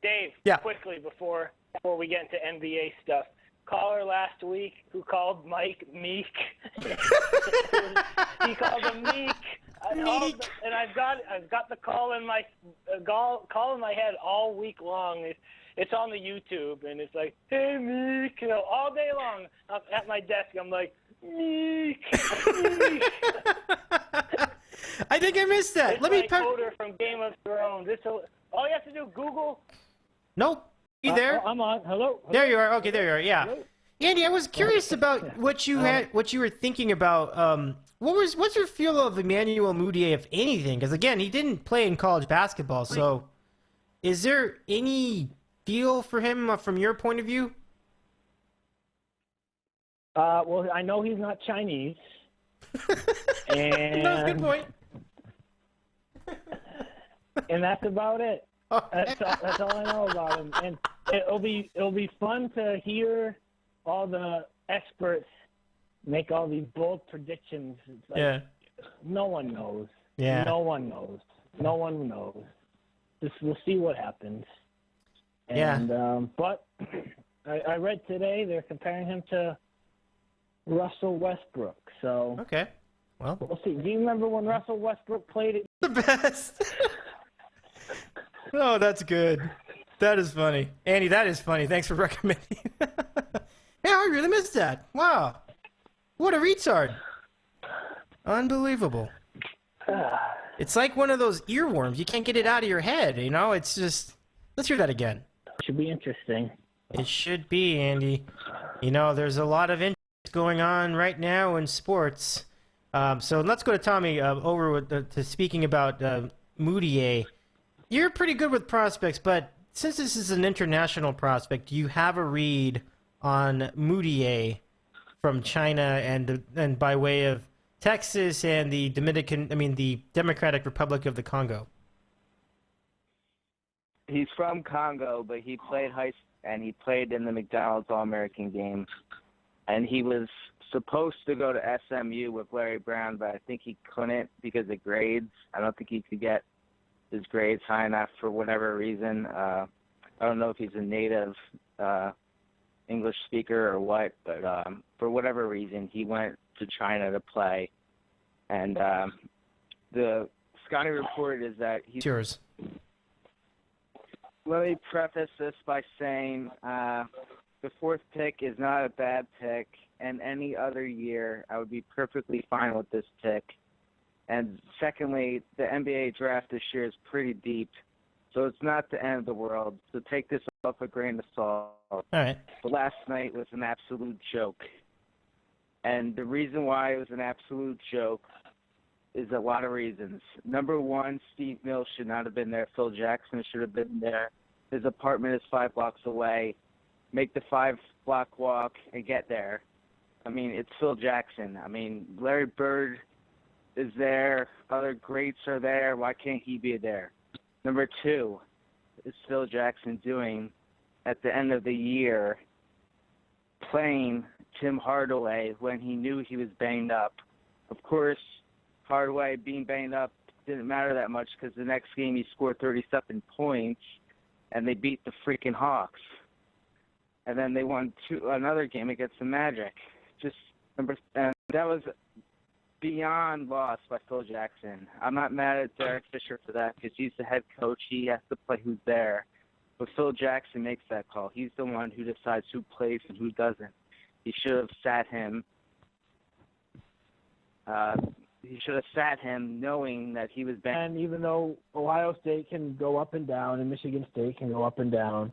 Speaker 6: Dave.
Speaker 1: Yeah.
Speaker 6: Quickly before we get into NBA stuff. Caller last week who called Mike Meek. He called him Meek. And I've got the call in my head all week long. It's on the YouTube, and it's like, hey, Meek, all day long. At my desk, I'm like, Meek.
Speaker 1: I think I missed that.
Speaker 6: It's like Oda from Game of Thrones. All you have to do, Google.
Speaker 1: Nope. You there?
Speaker 6: I'm on. Hello.
Speaker 1: There you are. Okay, there you are. Yeah.
Speaker 6: Hello?
Speaker 1: Andy, I was curious about what you were thinking about. What's your feel of Emmanuel Mudiay, if anything? Because again, he didn't play in college basketball. So, is there any feel for him from your point of view?
Speaker 6: Well, I know he's not Chinese. And
Speaker 1: that's a good point.
Speaker 6: And that's about it. That's all I know about him. And it'll be fun to hear all the experts make all these bold predictions. It's like, no one knows.
Speaker 1: Yeah.
Speaker 6: No one knows. No one knows. We'll see what happens. And, but I read today they're comparing him to Russell Westbrook. So
Speaker 1: okay. Well,
Speaker 6: we'll see. Do you remember when Russell Westbrook played it?
Speaker 1: The best. Oh, that's good. That is funny. Andy, that is funny. Thanks for recommending. Yeah, I really missed that. Wow. What a retard. Unbelievable. It's like one of those earworms. You can't get it out of your head, It's just... Let's hear that again.
Speaker 6: Should be interesting.
Speaker 1: It should be, Andy. There's a lot of interest going on right now in sports. So let's go to Tommy over to speaking about Mudiay. You're pretty good with prospects, but since this is an international prospect, do you have a read on Mudiay from China and by way of Texas and the the Democratic Republic of the Congo?
Speaker 10: He's from Congo, but he played he played in the McDonald's All-American game, and he was supposed to go to SMU with Larry Brown, but I think he couldn't because of grades. I don't think he could get his grades high enough for whatever reason. I don't know if he's a native English speaker or what, but for whatever reason, he went to China to play. And the Scotty report is that he's.
Speaker 1: It's yours.
Speaker 10: Let me preface this by saying the fourth pick is not a bad pick, and any other year I would be perfectly fine with this pick. And secondly, the NBA draft this year is pretty deep, so it's not the end of the world. So take this off a grain of salt.
Speaker 1: All right.
Speaker 10: But last night was an absolute joke. And the reason why it was an absolute joke is a lot of reasons. Number one, Steve Mills should not have been there. Phil Jackson should have been there. His apartment is 5 blocks away. Make the 5-block walk and get there. I mean, it's Phil Jackson. I mean, Larry Bird is there. Other greats are there. Why can't he be there? Number two, is Phil Jackson doing at the end of the year playing Tim Hardaway when he knew he was banged up? Of course, Hardaway being banged up didn't matter that much because the next game he scored 37 points and they beat the freaking Hawks. And then they won another game against the Magic. And that was beyond loss by Phil Jackson. I'm not mad at Derek Fisher for that because he's the head coach. He has to play who's there. But Phil Jackson makes that call. He's the one who decides who plays and who doesn't. He should have sat him. He should have sat him knowing that he was bad.
Speaker 6: And even though Ohio State can go up and down and Michigan State can go up and down,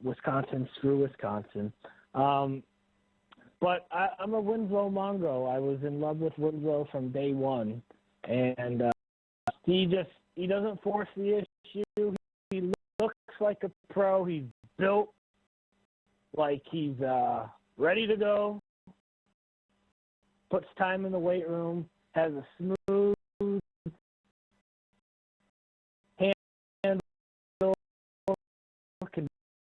Speaker 6: Wisconsin, screw Wisconsin. But I'm a Winslow Mongo. I was in love with Winslow from day one. And he doesn't force the issue. He looks like a pro. He's built like he's ready to go. Puts time in the weight room. Has a smooth handle. Can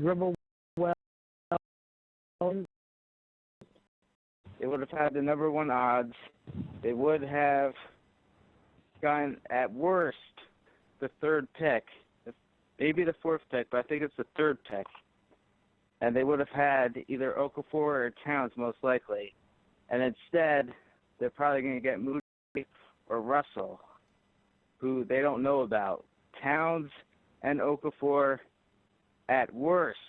Speaker 6: dribble well.
Speaker 10: They would have had the number one odds. They would have gotten, at worst, the third pick. Maybe the fourth pick, but I think it's the third pick. And they would have had either Okafor or Towns, most likely. And instead, they're probably going to get Moody or Russell, who they don't know about. Towns and Okafor, at worst,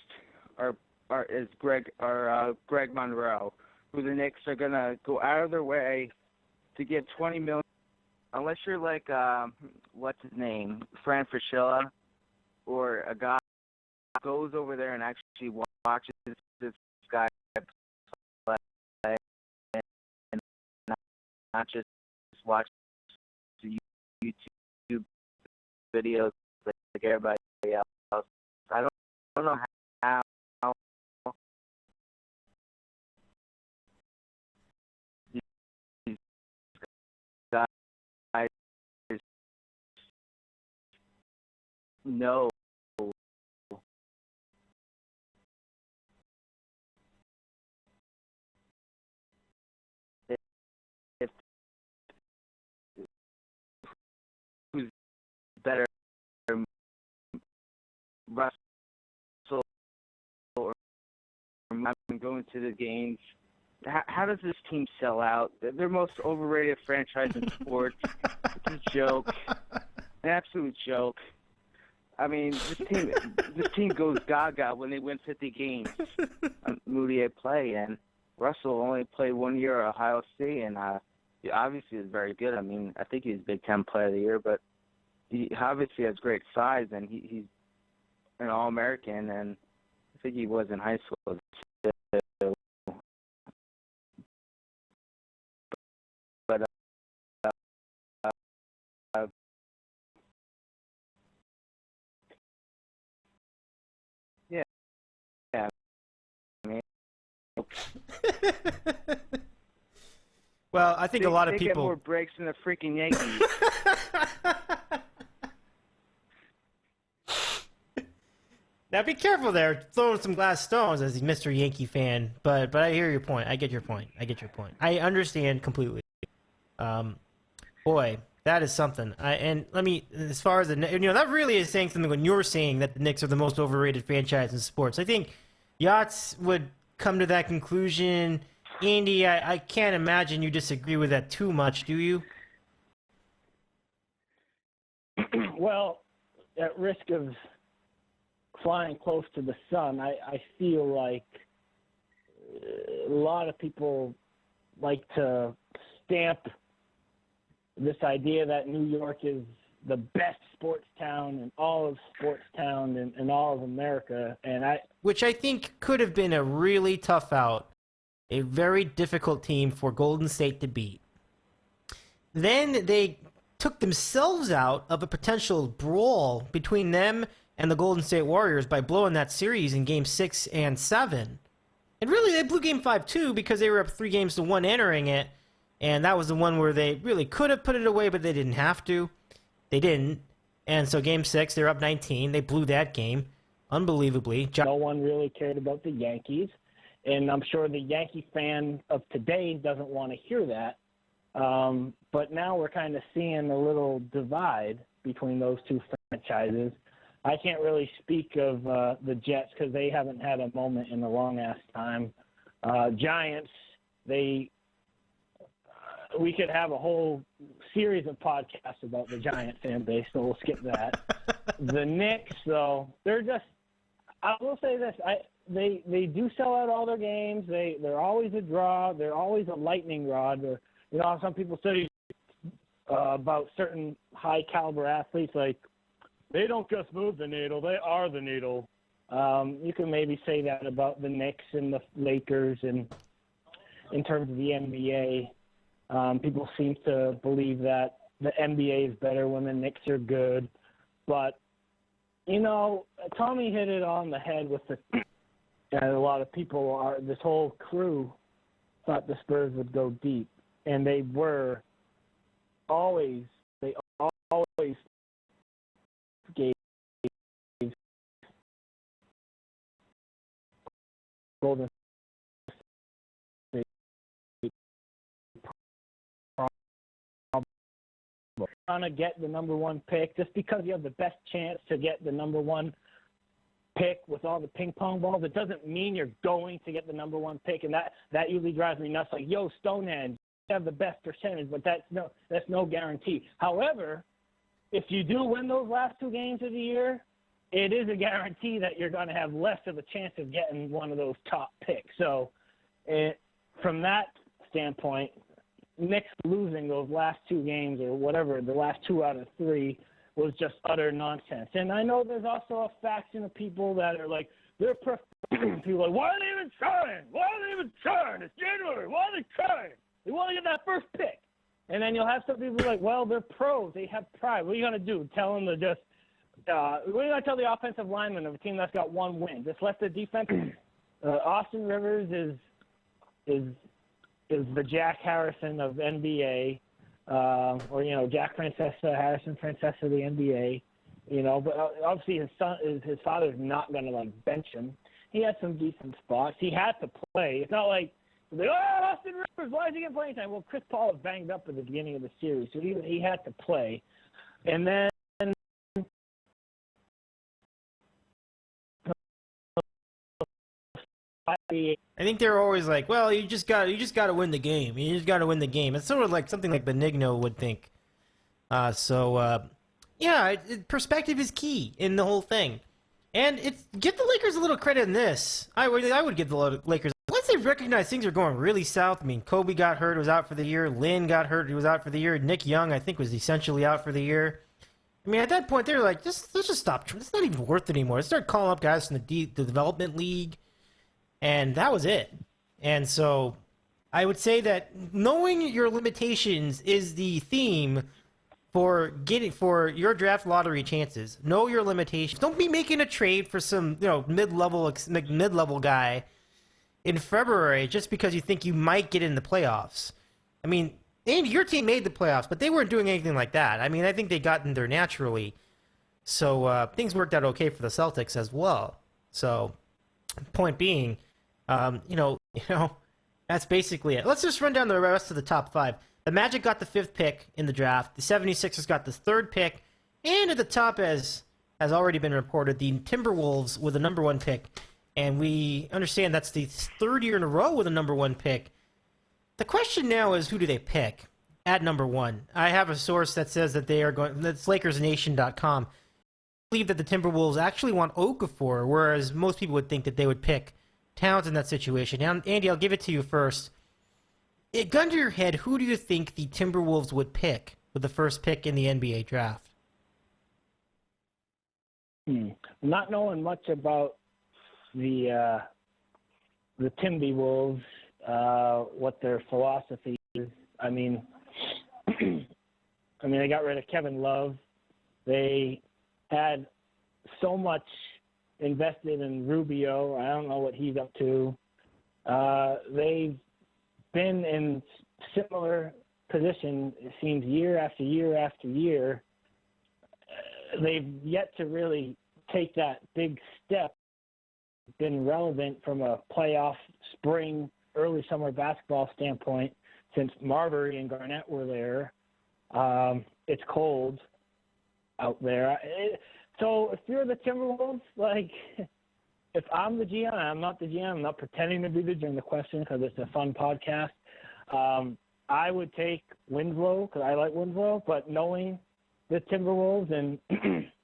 Speaker 10: is Greg Monroe, who the Knicks are going to go out of their way to give $20 million. Unless you're like, what's his name, Fran Fraschilla, or a guy who goes over there and actually watches this guy play, and not just watch the YouTube videos like everybody else. I don't know how these guys know if who's better, Russell or going to the games. How does this team sell out? They're the most overrated franchise in sports. It's a joke, an absolute joke. I mean, this team goes gaga when they win 50 games. Moody play, and Russell only played 1 year at Ohio State, and he obviously is very good. I mean, I think he's Big Ten Player of the Year, but he obviously has great size, and he's an All-American, and I think he was in high school too. But yeah, I mean.
Speaker 1: Well, I think a lot of
Speaker 10: they
Speaker 1: people
Speaker 10: get more breaks than the freaking Yankees.
Speaker 1: Now be careful there, throwing some glass stones as a Mr. Yankee fan. But I hear your point. I get your point. I understand completely. Boy, that is something. As far as that really is saying something when you're saying that the Knicks are the most overrated franchise in sports. I think Yachts would come to that conclusion. Andy, I can't imagine you disagree with that too much, do you?
Speaker 6: Well, at risk of flying close to the sun, I feel like a lot of people like to stamp this idea that New York is the best sports town in all of sports town in all of America,
Speaker 1: which I think could have been a really tough out, a very difficult team for Golden State to beat. Then they took themselves out of a potential brawl between them and the Golden State Warriors by blowing that series in Game 6 and 7. And really, they blew Game 5 too because they were up 3-1 entering it, and that was the one where they really could have put it away, but they didn't have to. They didn't. And so Game 6, they're up 19. They blew that game, unbelievably.
Speaker 6: No one really cared about the Yankees, and I'm sure the Yankee fan of today doesn't want to hear that. But now we're kind of seeing a little divide between those two franchises. I can't really speak of the Jets because they haven't had a moment in a long-ass time. Giants, we could have a whole series of podcasts about the Giant fan base, so we'll skip that. The Knicks, though, they're just – I will say this. They do sell out all their games. They're always a draw. They're always a lightning rod. Or, you know, some people say about certain high-caliber athletes, like, they don't just move the needle, they are the needle. You can maybe say that about the Knicks and the Lakers, and in terms of the NBA, people seem to believe that the NBA is better when the Knicks are good. But, you know, Tommy hit it on the head with the and a lot of people this whole crew thought the Spurs would go deep, and they always gave Golden State trying to get the number one pick. Just because you have the best chance to get the number one pick with all the ping pong balls, it doesn't mean you're going to get the number one pick, and that usually drives me nuts. Like, yo, Stonehenge, you have the best percentage, but that's no guarantee. However, if you do win those last two games of the year, it is a guarantee that you're going to have less of a chance of getting one of those top picks. So from that standpoint, Knicks losing those last two games or whatever, the last 2 out of 3, was just utter nonsense. And I know there's also a faction of people that are like, people are like, why are they even trying? Why are they even trying? It's January. Why are they trying? They want to get that first pick. And then you'll have some people like, well, they're pros. They have pride. What are you going to do? Tell them to just what are you going to tell the offensive lineman of a team that's got one win? Just let the defense Austin Rivers is the Jack Harrison of NBA, or, you know, Jack Harrison Francesa of the NBA, you know. But obviously his father's not going to, like, bench him. He had some decent spots. He had to play. It's not like, Austin Rivers, why is he getting playing time? Well, Chris Paul was banged up at the beginning of the series, so he had to play. And then
Speaker 1: I think they're always like, well, you just got to win the game. You just got to win the game. It's sort of like something like Benigno would think. Yeah, perspective is key in the whole thing. And give the Lakers a little credit in this. I would give the Lakers. Once they recognize things are going really south, I mean, Kobe got hurt, was out for the year. Lynn got hurt, he was out for the year. Nick Young, I think, was essentially out for the year. I mean, at that point, they're like, let's just stop. It's not even worth it anymore. Let's start calling up guys from the development league. And that was it. And so I would say that knowing your limitations is the theme for your draft lottery chances. Know your limitations. Don't be making a trade for some, you know, mid-level guy in February just because you think you might get in the playoffs. I mean, and your team made the playoffs, but they weren't doing anything like that. I mean, I think they got in there naturally. So things worked out okay for the Celtics as well. So point being, you know, that's basically it. Let's just run down the rest of the top 5. The Magic got the 5th pick in the draft. The 76ers got the 3rd pick. And at the top, as has already been reported, the Timberwolves with the number 1 pick. And we understand that's the 3rd year in a row with a number 1 pick. The question now is, who do they pick? at number 1. I have a source that says that they are going. That's LakersNation.com. I believe that the Timberwolves actually want Okafor, whereas most people would think that they would pick Towns in that situation. Now, Andy, I'll give it to you first. Gun to your head, who do you think the Timberwolves would pick with the first pick in the NBA draft?
Speaker 6: Not knowing much about the Timberwolves, what their philosophy is. I mean, they got rid of Kevin Love. They had so much invested in Rubio. I don't know what he's up to. They've been in similar position, it seems, year after year after year. They've yet to really take that big step, been relevant from a playoff, spring, early summer basketball standpoint since Marbury and Garnett were there. It's cold out there. So if you're the Timberwolves, like, if I'm the GM, I'm not the GM, I'm not pretending to be during the question because it's a fun podcast. I would take Winslow because I like Winslow, but knowing the Timberwolves, and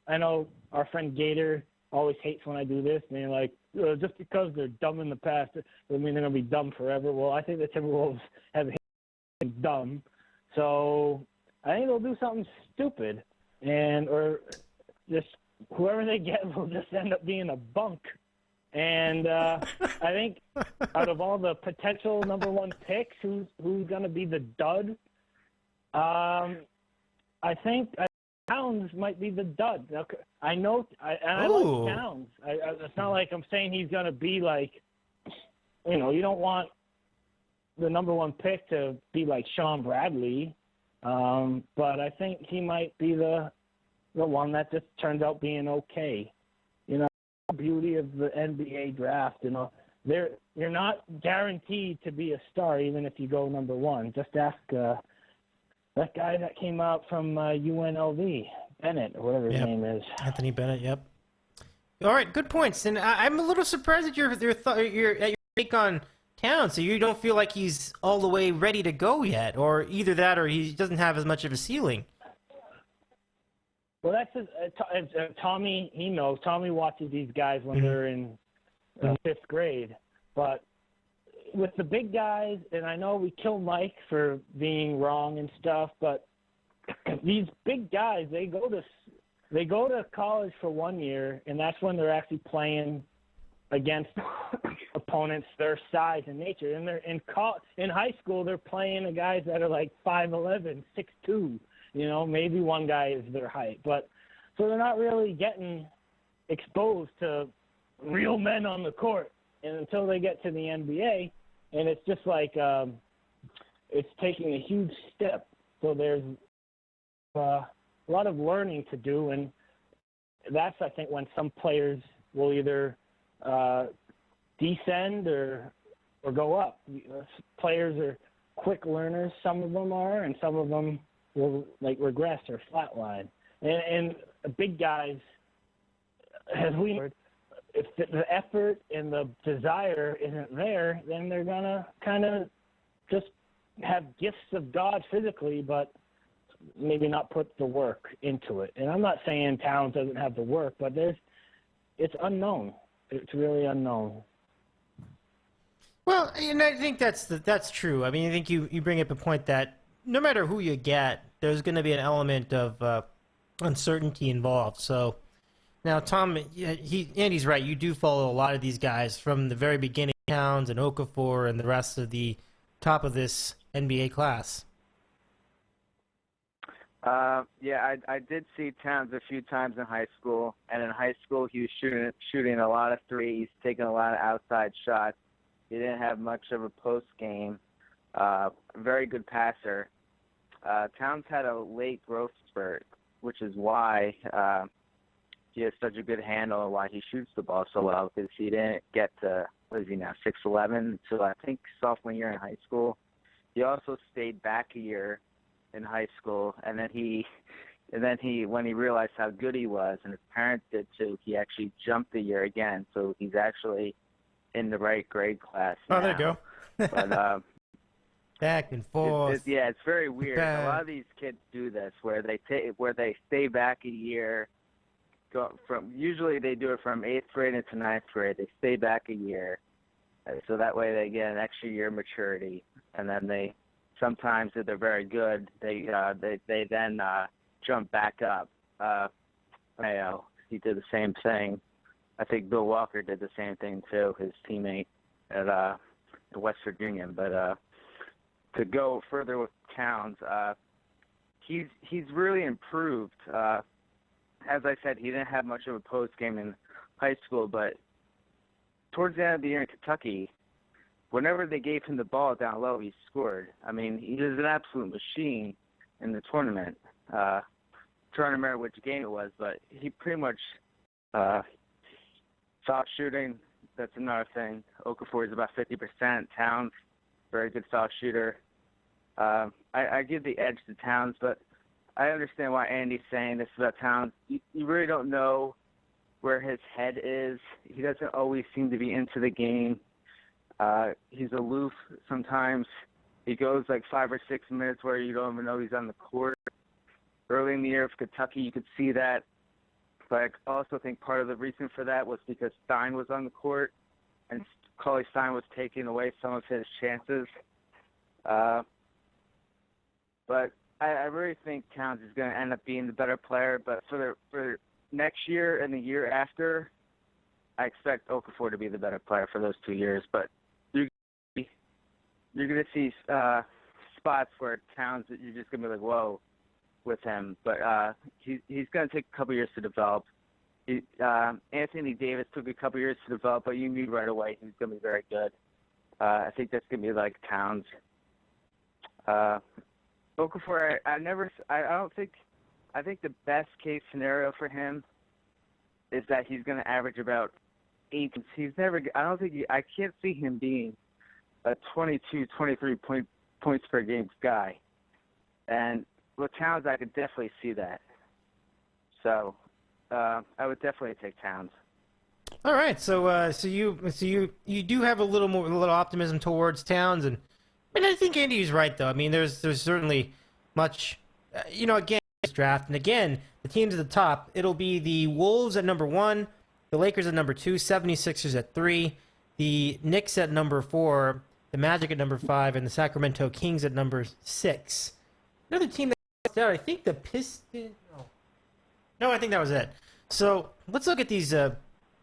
Speaker 6: I know our friend Gator always hates when I do this, and they're like, just because they're dumb in the past doesn't mean they're going to be dumb forever. Well, I think the Timberwolves have been dumb, so I think they'll do something stupid, or just whoever they get will just end up being a bunk. And I think out of all the potential number 1 picks, who's going to be the dud? I think Towns might be the dud. I know, I like Towns. It's not like I'm saying he's going to be like, you don't want the number 1 pick to be like Sean Bradley, but I think he might be the one that just turns out being okay. Beauty of the NBA draft, you're not guaranteed to be a star even if you go number 1. Just ask that guy that came out from UNLV, Bennett, or whatever his name is.
Speaker 1: Anthony Bennett, yep. All right, good points. And I'm a little surprised at your take on Towns. So you don't feel like he's all the way ready to go yet, or either that or he doesn't have as much of a ceiling.
Speaker 6: Well, that's Tommy. He knows. Tommy watches these guys when they're in 5th grade. But with the big guys, and I know we kill Mike for being wrong and stuff, but these big guys, they go to college for 1 year, and that's when they're actually playing against opponents their size and nature. And they're in high school, they're playing the guys that are like 5'11", 6'2". Maybe one guy is their height, but so they're not really getting exposed to real men on the court, and until they get to the NBA, and it's just like it's taking a huge step. So there's a lot of learning to do, and that's, I think, when some players will either descend or go up. Players are quick learners. Some of them are, and some of them will regress or flatline. And big guys, as we heard, if the effort and the desire isn't there, then they're gonna kind of just have gifts of God physically, but maybe not put the work into it. And I'm not saying Towns doesn't have the work, but it's unknown. It's really unknown.
Speaker 1: Well, and I think that's true. I mean, I think you bring up a point that no matter who you get, there's going to be an element of uncertainty involved. So now, Tom, Andy's right. You do follow a lot of these guys from the very beginning, Towns and Okafor and the rest of the top of this NBA class.
Speaker 10: Yeah, I did see Towns a few times in high school, and in high school he was shooting a lot of threes, taking a lot of outside shots. He didn't have much of a post game. Very good passer. Towns had a late growth spurt, which is why he has such a good handle and why he shoots the ball so well, because he didn't get to, what is he now, 6'11", until I think sophomore year in high school. He also stayed back a year in high school, and then he when he realized how good he was, and his parents did too, he actually jumped a year again. So he's actually in the right grade class now.
Speaker 1: Oh, there you go.
Speaker 10: But
Speaker 1: Back and forth.
Speaker 10: It's very weird.
Speaker 1: Back.
Speaker 10: A lot of these kids do this, where they stay back a year. Usually they do it from 8th grade into 9th grade. They stay back a year, so that way they get an extra year maturity, and then sometimes if they're very good, they then jump back up. Mayo, he did the same thing. I think Bill Walker did the same thing too, his teammate at West Virginia. But to go further with Towns, he's really improved. As I said, he didn't have much of a post game in high school, but towards the end of the year in Kentucky, whenever they gave him the ball down low, he scored. I mean, he was an absolute machine in the tournament. Trying to remember which game it was, but he pretty much foul shooting. That's another thing. Okafor is about 50%. Towns, very good foul shooter. I give the edge to Towns, but I understand why Andy's saying this about Towns. You really don't know where his head is. He doesn't always seem to be into the game. He's aloof sometimes. He goes like 5 or 6 minutes where you don't even know he's on the court. Early in the year of Kentucky, you could see that. But I also think part of the reason for that was because Stein was on the court, and Cauley Stein was taking away some of his chances. But I really think Towns is going to end up being the better player. But for next year and the year after, I expect Okafor to be the better player for those 2 years. But you're going to see spots where Towns, you're just going to be like, whoa, with him. But he's going to take a couple years to develop. Anthony Davis took a couple years to develop, but you knew right away he's going to be very good. I think that's going to be like Towns. Okafor, I think the best case scenario for him is that he's going to average about 8. I can't see him being a 22, 23 points per game guy. And with Towns, I could definitely see that. So I would definitely take Towns.
Speaker 1: All right, so you do have a little optimism towards Towns, and I think Andy's right though. I mean, there's certainly much, again, this draft, and again, the teams at the top. It'll be the Wolves at number 1, the Lakers at number 2, 76ers at 3, the Knicks at number 4, the Magic at number 5, and the Sacramento Kings at number 6. Another team that out, I think the Pistons. No, I think that was it. So let's look at these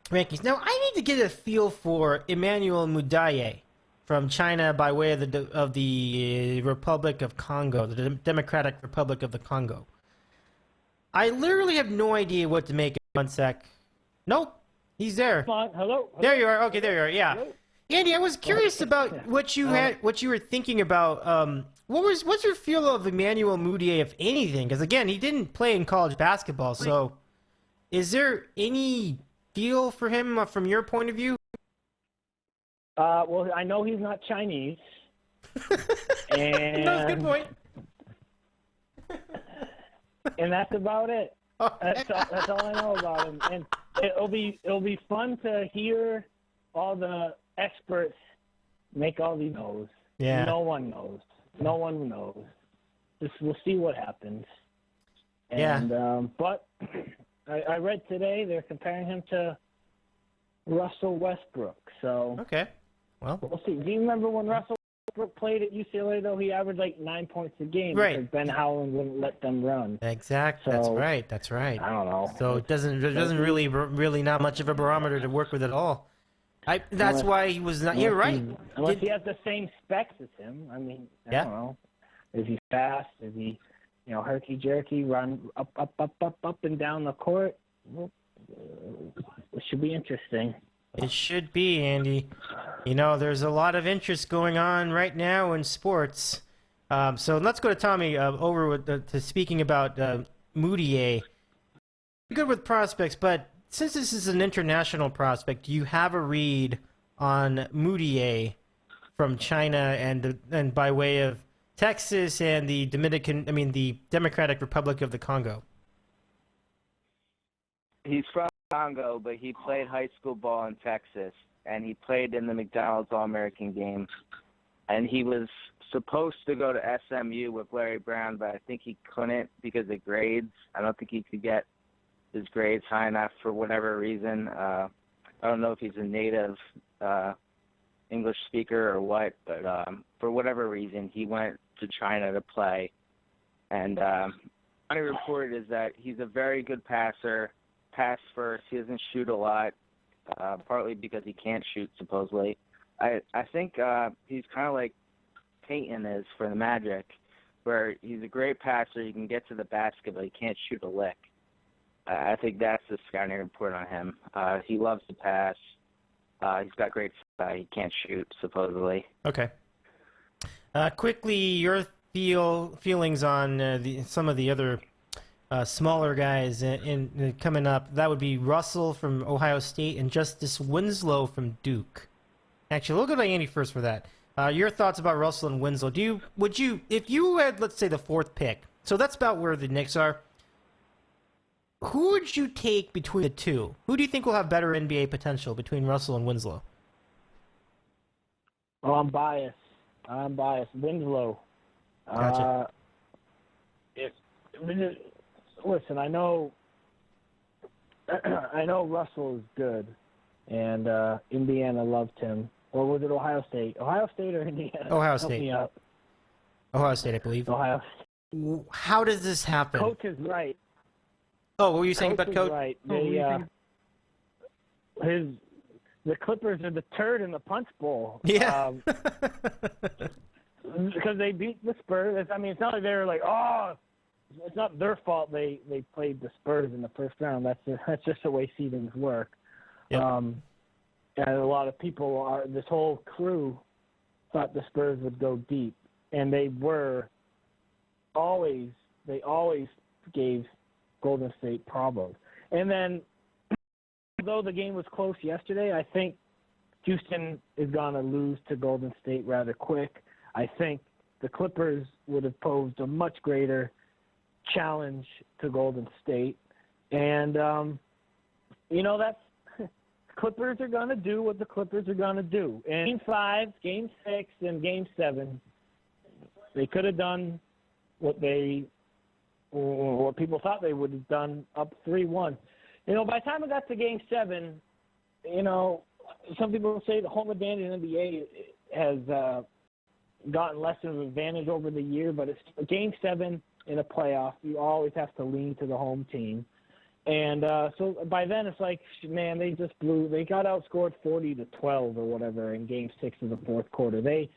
Speaker 1: rankings. Now, I need to get a feel for Emmanuel Mudiay from China by way of the Republic of Congo, the Democratic Republic of the Congo. I literally have no idea what to make of. 1 sec. Nope, he's there.
Speaker 6: Come on, hello.
Speaker 1: There you are. Okay, there you are. Yeah,
Speaker 6: Hello?
Speaker 1: Andy, I was curious about what you were thinking about. What's your feel of Emmanuel Mudiay, if anything? Because again, he didn't play in college basketball, so is there any feel for him from your point of view?
Speaker 6: Well, I know he's not Chinese. And
Speaker 1: That's a good point.
Speaker 6: And that's about it. That's all I know about him. And it'll be fun to hear all the experts make all these knows.
Speaker 1: Yeah.
Speaker 6: No one knows. No one knows. We'll see what happens. And, but I read today they're comparing him to Russell Westbrook. So
Speaker 1: okay. Well,
Speaker 6: we'll see. Do you remember when Russell Westbrook played at UCLA, though? He averaged like 9 points a game
Speaker 1: right.
Speaker 6: because Ben Howland wouldn't let them run.
Speaker 1: Exactly.
Speaker 6: So,
Speaker 1: That's right.
Speaker 6: I don't know.
Speaker 1: So it doesn't really not much of a barometer to work with at all. That's why he was not. You're right.
Speaker 6: Unless he has the same specs as him. I mean, I don't know. Is he fast? Is he, herky jerky, run up and down the court? Well, it should be interesting.
Speaker 1: It should be, Andy. There's a lot of interest going on right now in sports. So let's go to Tommy over to speaking about Mudiay. Good with prospects, but since this is an international prospect, do you have a read on Mudiay from China and by way of Texas and the the Democratic Republic of the Congo?
Speaker 10: He's from Congo, but he played high school ball in Texas, and he played in the McDonald's All-American game. and he was supposed to go to SMU with Larry Brown, but I think he couldn't because of grades. I don't think he could get his grades high enough for whatever reason. I don't know if he's a native English speaker or what, but for whatever reason, he went to China to play. And my report is that he's a very good passer, pass first. He doesn't shoot a lot, partly because he can't shoot, supposedly. I think he's kind of like Peyton is for the Magic, where he's a great passer. He can get to the basket, but he can't shoot a lick. I think that's the scouting report on him. He loves to pass. He's got great he can't shoot, supposedly.
Speaker 1: Okay. Quickly, your feelings on some of the other smaller guys in coming up. That would be Russell from Ohio State and Justice Winslow from Duke. Actually, we'll go to Andy first for that. Your thoughts about Russell and Winslow. Would you, if you had, let's say, the fourth pick, so that's about where the Knicks are, who would you take between the two? Who do you think will have better NBA potential between Russell and Winslow?
Speaker 6: Oh, I'm biased. Winslow.
Speaker 1: Gotcha.
Speaker 6: Listen, I know Russell is good, and Indiana loved him. Or was it Ohio State? Ohio State or Indiana?
Speaker 1: Ohio
Speaker 6: Help
Speaker 1: State.
Speaker 6: me out.
Speaker 1: Ohio State, I believe.
Speaker 6: Ohio State.
Speaker 1: How does this happen?
Speaker 6: Coach is right.
Speaker 1: Oh, what were you saying about Coach?
Speaker 6: Right. The Clippers are the turd in the punch bowl.
Speaker 1: Yeah.
Speaker 6: Because they beat the Spurs. I mean, it's not like they were like, oh, it's not their fault they played the Spurs in the first round. That's just the way seedings work.
Speaker 1: Yep.
Speaker 6: And a lot of people this whole crew thought the Spurs would go deep, and they always gave Golden State problems. And then, although the game was close yesterday, I think Houston is going to lose to Golden State rather quick. I think the Clippers would have posed a much greater challenge to Golden State. And, that's Clippers are going to do what the Clippers are going to do. In Game 5, Game 6, and Game 7, they could have done what people thought they would have done up 3-1. By the time it got to Game 7, some people say the home advantage in the NBA has gotten less of an advantage over the year, but it's Game 7 in a playoff. You always have to lean to the home team. And so by then it's like, man, they got outscored 40-12 or whatever in Game 6 of the fourth quarter. They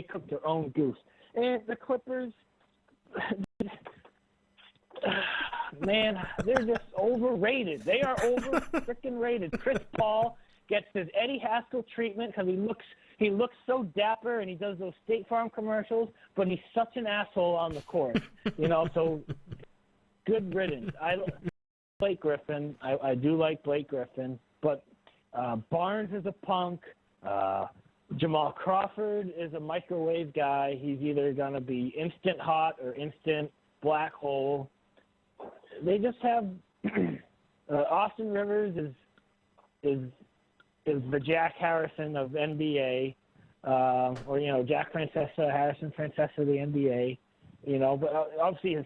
Speaker 6: cooked their own goose. And the Clippers, man, they're just overrated. They are freaking rated. Chris Paul gets his Eddie Haskell treatment because he looks so dapper and he does those State Farm commercials, but he's such an asshole on the court. So good riddance. Blake Griffin. I do like Blake Griffin, but Barnes is a punk. Jamal Crawford is a microwave guy. He's either going to be instant hot or instant black hole. They just have Austin Rivers is the Jack Harrison of NBA, or Jack Harrison Francesa of the NBA. But obviously his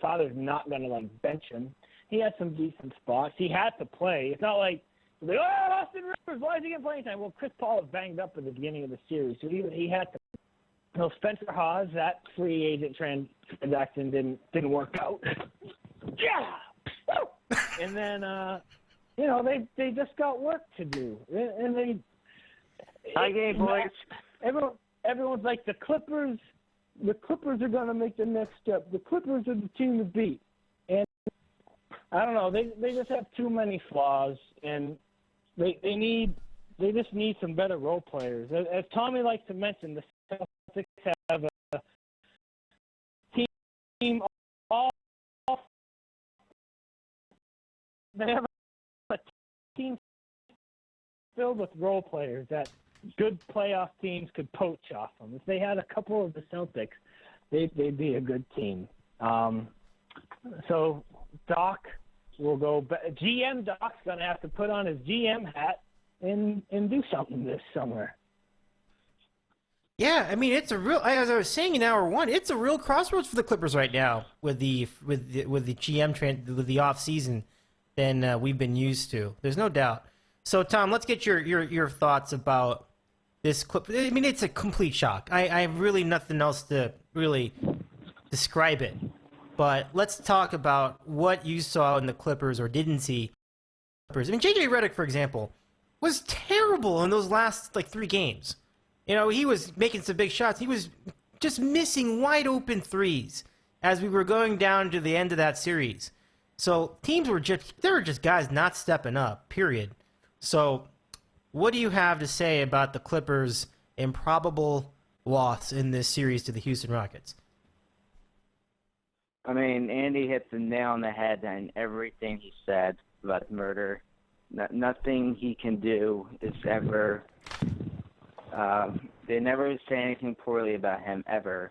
Speaker 6: father's not going to bench him. He had some decent spots. He had to play. It's not like, Austin Rivers, why is he getting playing time? Well, Chris Paul was banged up at the beginning of the series, so he had to. Spencer Hawes, that free agent transaction didn't work out. Yeah. And then they just got work to do, and they.
Speaker 10: Hi, game boys.
Speaker 6: Everyone's like the Clippers. The Clippers are going to make the next step. The Clippers are the team to beat. And I don't know. They just have too many flaws, and they just need some better role players. As Tommy likes to mention, the Celtics have a team they have a team filled with role players that good playoff teams could poach off them. If they had a couple of the Celtics, they'd be a good team. So Doc will go GM Doc's going to have to put on his GM hat and do something this summer.
Speaker 1: Yeah, I mean it's a real. As I was saying in hour one, it's a real crossroads for the Clippers right now with the with the off season than we've been used to. There's no doubt. So Tom, let's get your thoughts about this clip. I mean, it's a complete shock. I have really nothing else to really describe it. But let's talk about what you saw in the Clippers or didn't see. Clippers. I mean, JJ Redick, for example, was terrible in those last like 3 games. You know, he was making some big shots. He was just missing wide open threes as we were going down to the end of that series. So teams were there were just guys not stepping up, period. So what do you have to say about the Clippers' improbable loss in this series to the Houston Rockets?
Speaker 10: I mean, Andy hit the nail on the head in everything he said about murder. Nothing he can do is ever. They never say anything poorly about him ever.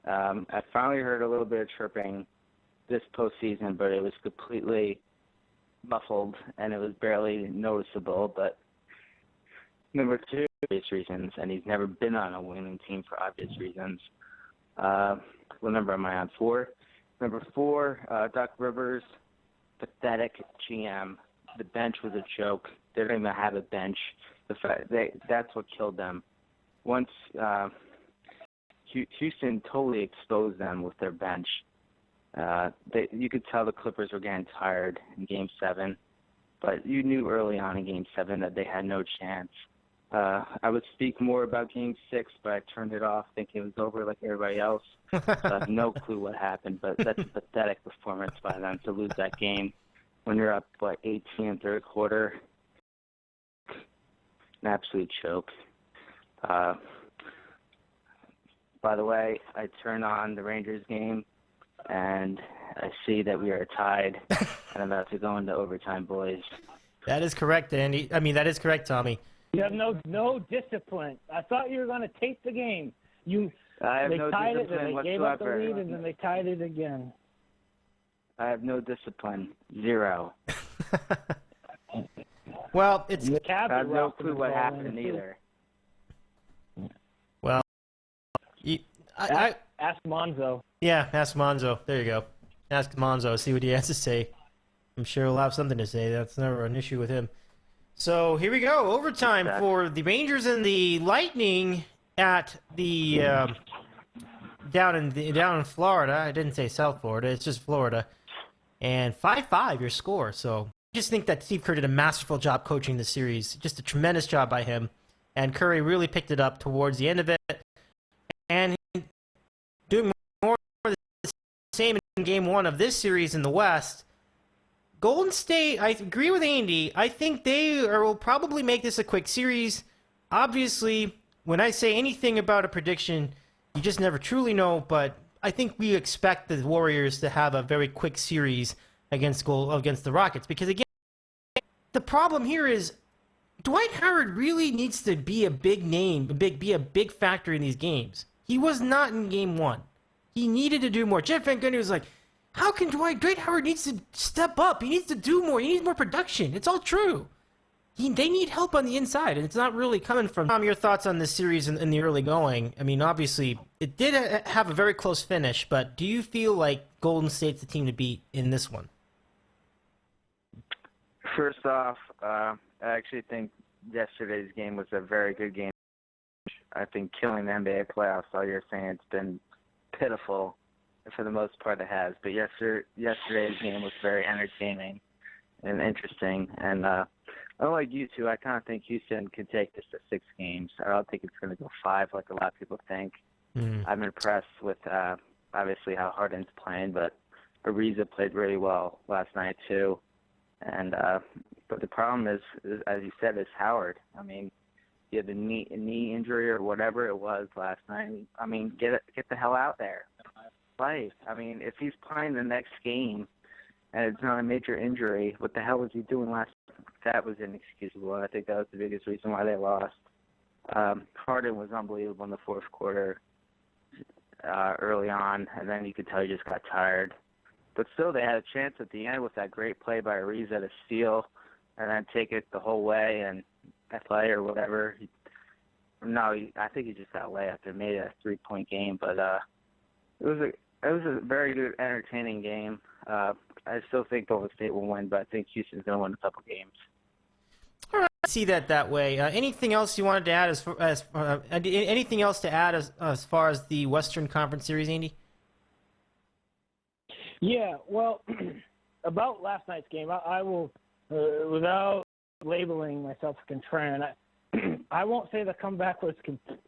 Speaker 10: I finally heard a little bit of chirping this postseason, but it was completely muffled and it was barely noticeable. But number 2, obvious reasons, and he's never been on a winning team for obvious reasons. What number am I on? 4. Number 4, Doc Rivers, pathetic GM. The bench was a joke. They don't even have a bench. That's what killed them. Once Houston totally exposed them with their bench, you could tell the Clippers were getting tired in Game 7, but you knew early on in Game 7 that they had no chance. I would speak more about Game 6, but I turned it off thinking it was over like everybody else. So I have no clue what happened, but that's a pathetic performance by them to lose that game when you're up, 18 third quarter. An absolute choke. By the way, I turn on the Rangers game, and I see that we are tied, and I'm about to go into overtime, boys.
Speaker 1: That is correct, Andy. I mean, that is correct, Tommy.
Speaker 6: You have no discipline. I thought you were going to tape the game.
Speaker 10: I have
Speaker 6: they
Speaker 10: no
Speaker 6: tied it,
Speaker 10: discipline
Speaker 6: and they
Speaker 10: whatsoever.
Speaker 6: gave up the lead, and then they tied it again.
Speaker 10: I have no discipline. 0.
Speaker 1: Well,
Speaker 6: I
Speaker 10: have no clue what happened either.
Speaker 1: Well,
Speaker 6: ask Monzo.
Speaker 1: Yeah, ask Monzo. There you go. Ask Monzo. See what he has to say. I'm sure he'll have something to say. That's never an issue with him. So here we go. Overtime for the Rangers and the Lightning at the down in Florida. I didn't say South Florida. It's just Florida. And 5-5 your score. So I just think that Steve Kerr did a masterful job coaching the series. Just a tremendous job by him. And Curry really picked it up towards the end of it. And doing more of the same in Game 1 of this series in the West. Golden State, I agree with Andy. I think they will probably make this a quick series. Obviously, when I say anything about a prediction, you just never truly know. But I think we expect the Warriors to have a very quick series against the Rockets. Because, again, the problem here is Dwight Howard really needs to be a big name, be a big factor in these games. He was not in Game 1. He needed to do more. Jeff Van Gundy was like, how can Dwight Howard needs to step up? He needs to do more. He needs more production. It's all true. They need help on the inside, and it's not really coming from Tom. Your thoughts on this series in the early going? I mean, obviously, it did have a very close finish, but do you feel like Golden State's the team to beat in this one?
Speaker 10: First off, I actually think yesterday's game was a very good game. I think killing the NBA playoffs all year saying it's been pitiful. For the most part, it has. But yesterday's game was very entertaining and interesting. And unlike you two, I kind of think Houston can take this to 6 games. I don't think it's going to go 5 like a lot of people think. I'm impressed with obviously how Harden's playing, but Ariza played really well last night too. And but the problem is, as you said, is Howard. I mean, he had a knee injury or whatever it was last night. I mean, get the hell out there. Play. I mean, if he's playing the next game and it's not a major injury, what the hell was he doing last night? That was inexcusable. I think that was the biggest reason why they lost. Harden was unbelievable in the fourth quarter early on, and then you could tell he just got tired. But still, they had a chance at the end with that great play by Ariza to steal and then take it the whole way and play or whatever. No, I think he just got a layup. It made it a 3-point game, but it was a very good, entertaining game. I still think Golden State will win, but I think Houston's going to win a couple games.
Speaker 1: All right, I see that way. Anything else you wanted to add anything else to add as far as the Western Conference Series, Andy?
Speaker 6: Yeah, well, about last night's game, I will, without labeling myself a contrarian, I won't say the comeback was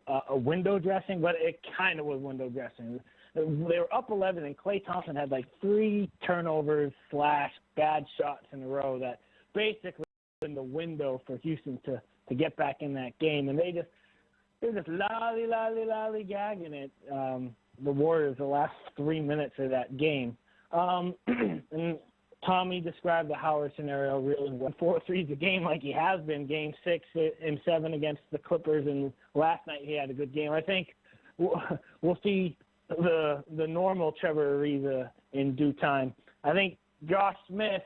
Speaker 6: a window dressing, but it kind of was window dressing. They were up 11, and Klay Thompson had like 3 turnovers / bad shots in a row that basically opened the window for Houston to get back in that game. And they're just lollygagging it, the Warriors, the last 3 minutes of that game. And Tommy described the Howard scenario really well. 4 threes a game like he has been, game 6 and 7 against the Clippers, and last night he had a good game. I think we'll see the normal Trevor Ariza in due time. I think Josh Smith,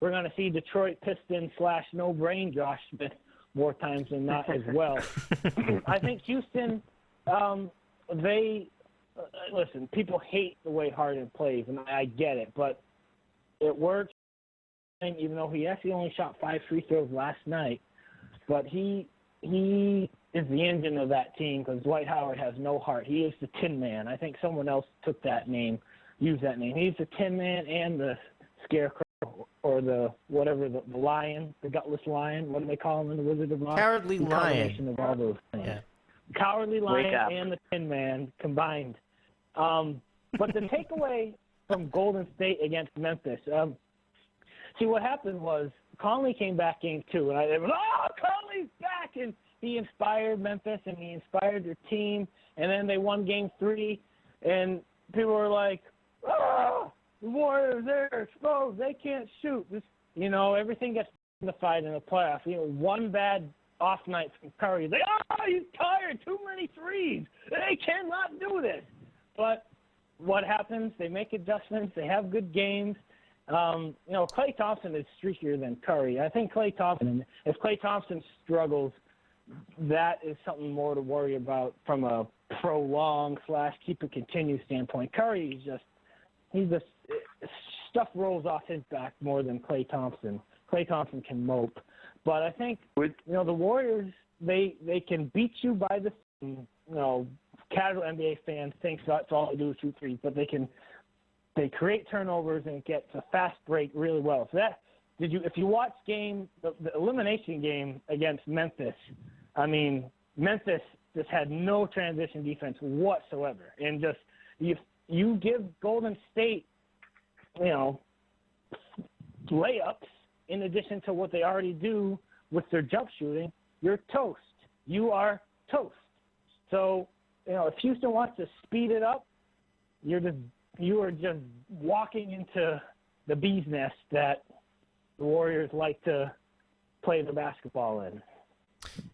Speaker 6: we're going to see Detroit Pistons / no-brain Josh Smith more times than not as well. I think Houston, listen, people hate the way Harden plays, and I get it, but it works, even though he actually only shot 5 free throws last night. But he is the engine of that team because Dwight Howard has no heart. He is the Tin Man. I think someone else took that name, used that name. He's the Tin Man and the Scarecrow, or the lion, the gutless lion. What do they call him in the Wizard of Oz?
Speaker 1: Cowardly Lion.
Speaker 6: Combination of all those things. Yeah. Cowardly Lion and the Tin Man combined. But the takeaway from Golden State against Memphis, see what happened was Conley came back game 2, and I went, Conley's back, and he inspired Memphis and he inspired their team, and then they won game 3, and people were like, the Warriors, they're exposed, they can't shoot. Everything gets magnified in the playoffs. One bad off night from Curry, he's tired, too many threes. They cannot do this. But what happens? They make adjustments. They have good games. Klay Thompson is streakier than Curry. I think if Klay Thompson struggles, that is something more to worry about from a prolong / keep it continue standpoint. Curry is just stuff rolls off his back more than Klay Thompson. Klay Thompson can mope. But I think, the Warriors, they can beat you by the, casual NBA fans think that's all they do is shoot threes, but they create turnovers and get a fast break really well. So if you watch the elimination game against Memphis, Memphis just had no transition defense whatsoever, and just you give Golden State, layups in addition to what they already do with their jump shooting, you're toast. You are toast. So, if Houston wants to speed it up, you are just walking into the bee's nest that the Warriors like to play the basketball in.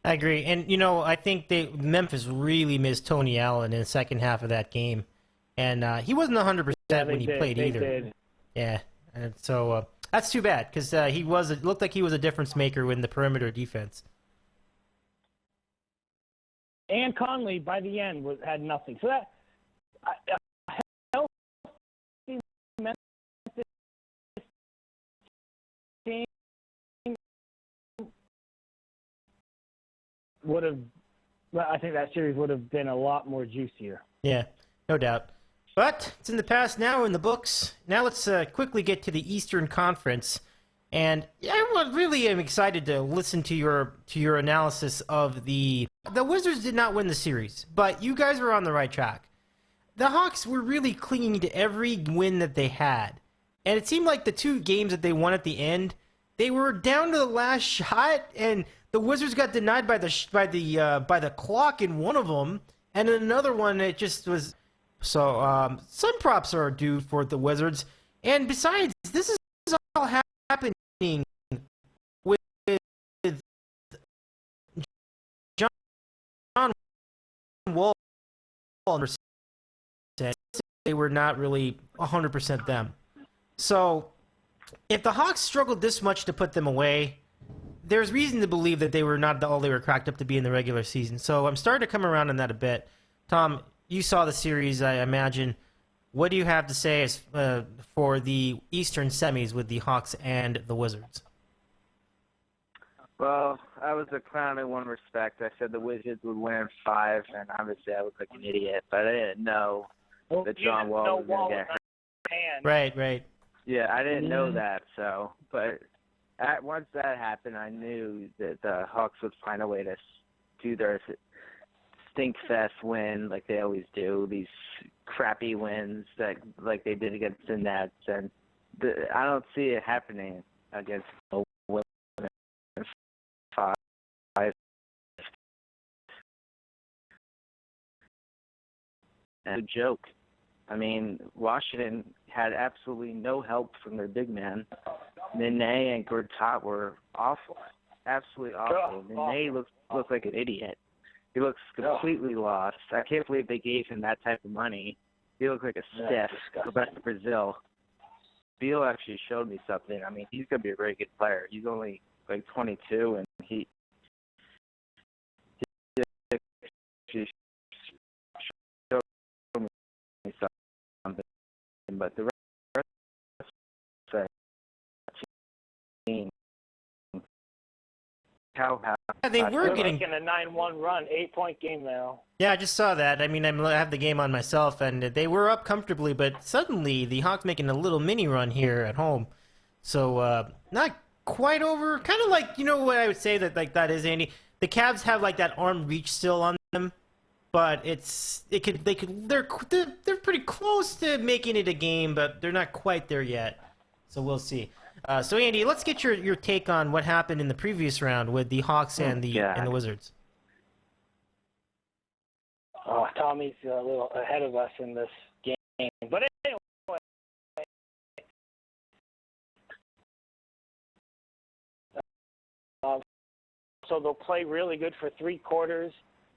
Speaker 1: I agree. And, I think Memphis really missed Tony Allen in the second half of that game. And he wasn't 100% when he played either. Did. Yeah. And so that's too bad because it looked like he was a difference maker in the perimeter defense.
Speaker 6: And Conley, by the end, had nothing. So that healthy Memphis team I think that series would have been a lot more juicier.
Speaker 1: Yeah, no doubt. But it's in the past now, in the books. Now let's quickly get to the Eastern Conference. And I really am excited to listen to your analysis of the Wizards did not win the series, but you guys were on the right track. The Hawks were really clinging to every win that they had, and it seemed like the 2 games that they won at the end, they were down to the last shot, and the Wizards got denied by the clock in one of them, and in another one it just was. So some props are due for the Wizards, and besides, this is all happening with John Wall. They were not really 100% them. So if the Hawks struggled this much to put them away, there's reason to believe that they were not all they were cracked up to be in the regular season. So I'm starting to come around on that a bit. Tom, you saw the series, I imagine. What do you have to say for the Eastern semis with the Hawks and the Wizards?
Speaker 10: Well, I was a clown in one respect. I said the Wizards would win in 5, and obviously I looked like an idiot, but I didn't know that John Wall was going to get hurt.
Speaker 1: Right.
Speaker 10: Yeah, I didn't know that. So, but once that happened, I knew that the Hawks would find a way to do their stinkfest win like they always do. These crappy wins that like they did against the Nets, and I don't see it happening against the Wizards in 5. And a joke. I mean, Washington had absolutely no help from their big man. Nene and Gortat were awful, absolutely awful. Nene looked like an idiot. He looks completely lost. I can't believe they gave him that type of money. He looked like a stiff. Go back to Brazil. Beal actually showed me something. I mean, he's going to be a very good player. He's only like 22, and he actually showed me something. But the rest of the team,
Speaker 1: They were getting
Speaker 6: a 9-1 run, 8-point game now.
Speaker 1: Yeah, I just saw that. I mean, I have the game on myself, and they were up comfortably, but suddenly the Hawks making a little mini run here at home. So not quite over. Kind of like, you know what I would say that is, Andy? The Cavs have like that arm reach still on them, but they're pretty close to making it a game, but they're not quite there yet. So we'll see. So Andy, let's get your take on what happened in the previous round with the Hawks and the Wizards.
Speaker 6: Oh, Tommy's a little ahead of us in this game, but anyway. So they'll play really good for 3 quarters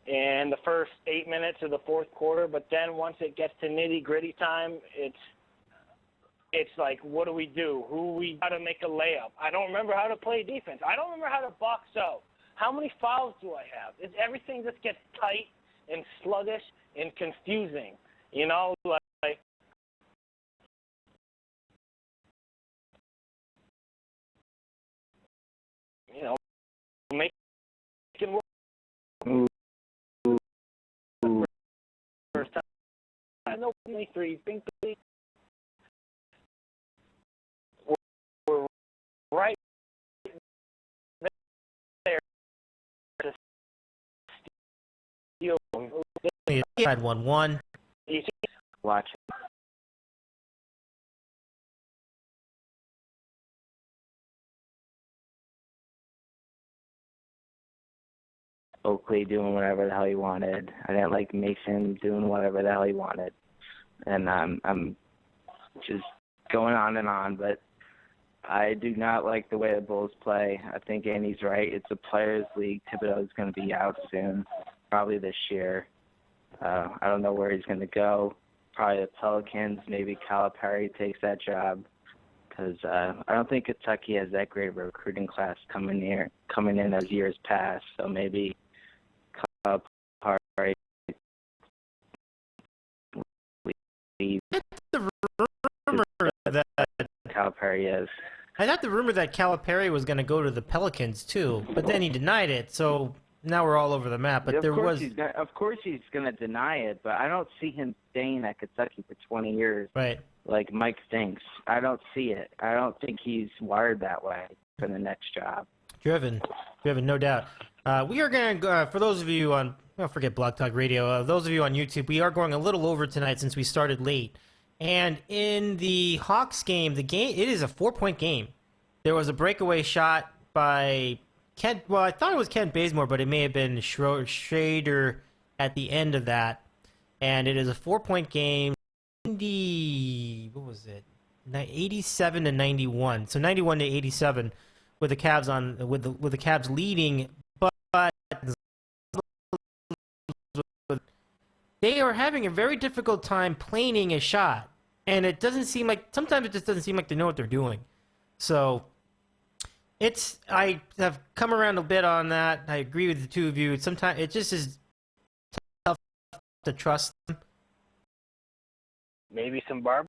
Speaker 6: and the first 8 minutes of the fourth quarter, but then once it gets to nitty-gritty time, it's like, what do we do? We got to make a layup. I don't remember how to play defense. I don't remember how to box out. How many fouls do I have? Everything just gets tight and sluggish and confusing. You know, like you know, make it work. First time, no 3 think we're right there to steal.
Speaker 1: He had 1-1.
Speaker 10: Watch. Oakley doing whatever the hell he wanted. I didn't like Mason doing whatever the hell he wanted. And I'm just going on and on, but I do not like the way the Bulls play. I think Andy's right. It's a players' league. Thibodeau's going to be out soon, probably this year. I don't know where he's going to go. Probably the Pelicans. Maybe Calipari takes that job, because I don't think Kentucky has that great of a recruiting class coming in as years pass. So maybe Calipari leaves.
Speaker 1: The rumor that
Speaker 10: Calipari is.
Speaker 1: I thought the rumor that Calipari was going to go to the Pelicans too, but then he denied it. So now we're all over the map. But
Speaker 10: of course he's going to deny it, but I don't see him staying at Kentucky for 20 years.
Speaker 1: Right.
Speaker 10: Like Mike thinks. I don't see it. I don't think he's wired that way for the next job.
Speaker 1: Driven, no doubt. We are going to, for those of you on, forget Blog Talk Radio, those of you on YouTube, we are going a little over tonight since we started late. And in the Hawks game, it is a 4-point game. There was a breakaway shot by Kent. Well, I thought it was Kent Bazemore, but it may have been Schrader at the end of that. And it is a 4-point game. What was it? 87 to 91. So 91 to 87 with the Cavs with the Cavs leading, but they are having a very difficult time planning a shot, and it doesn't seem like sometimes it just doesn't seem like they know what they're doing. So I have come around a bit on that. I agree with the two of you. Sometimes it just is tough to trust them.
Speaker 6: Maybe some barber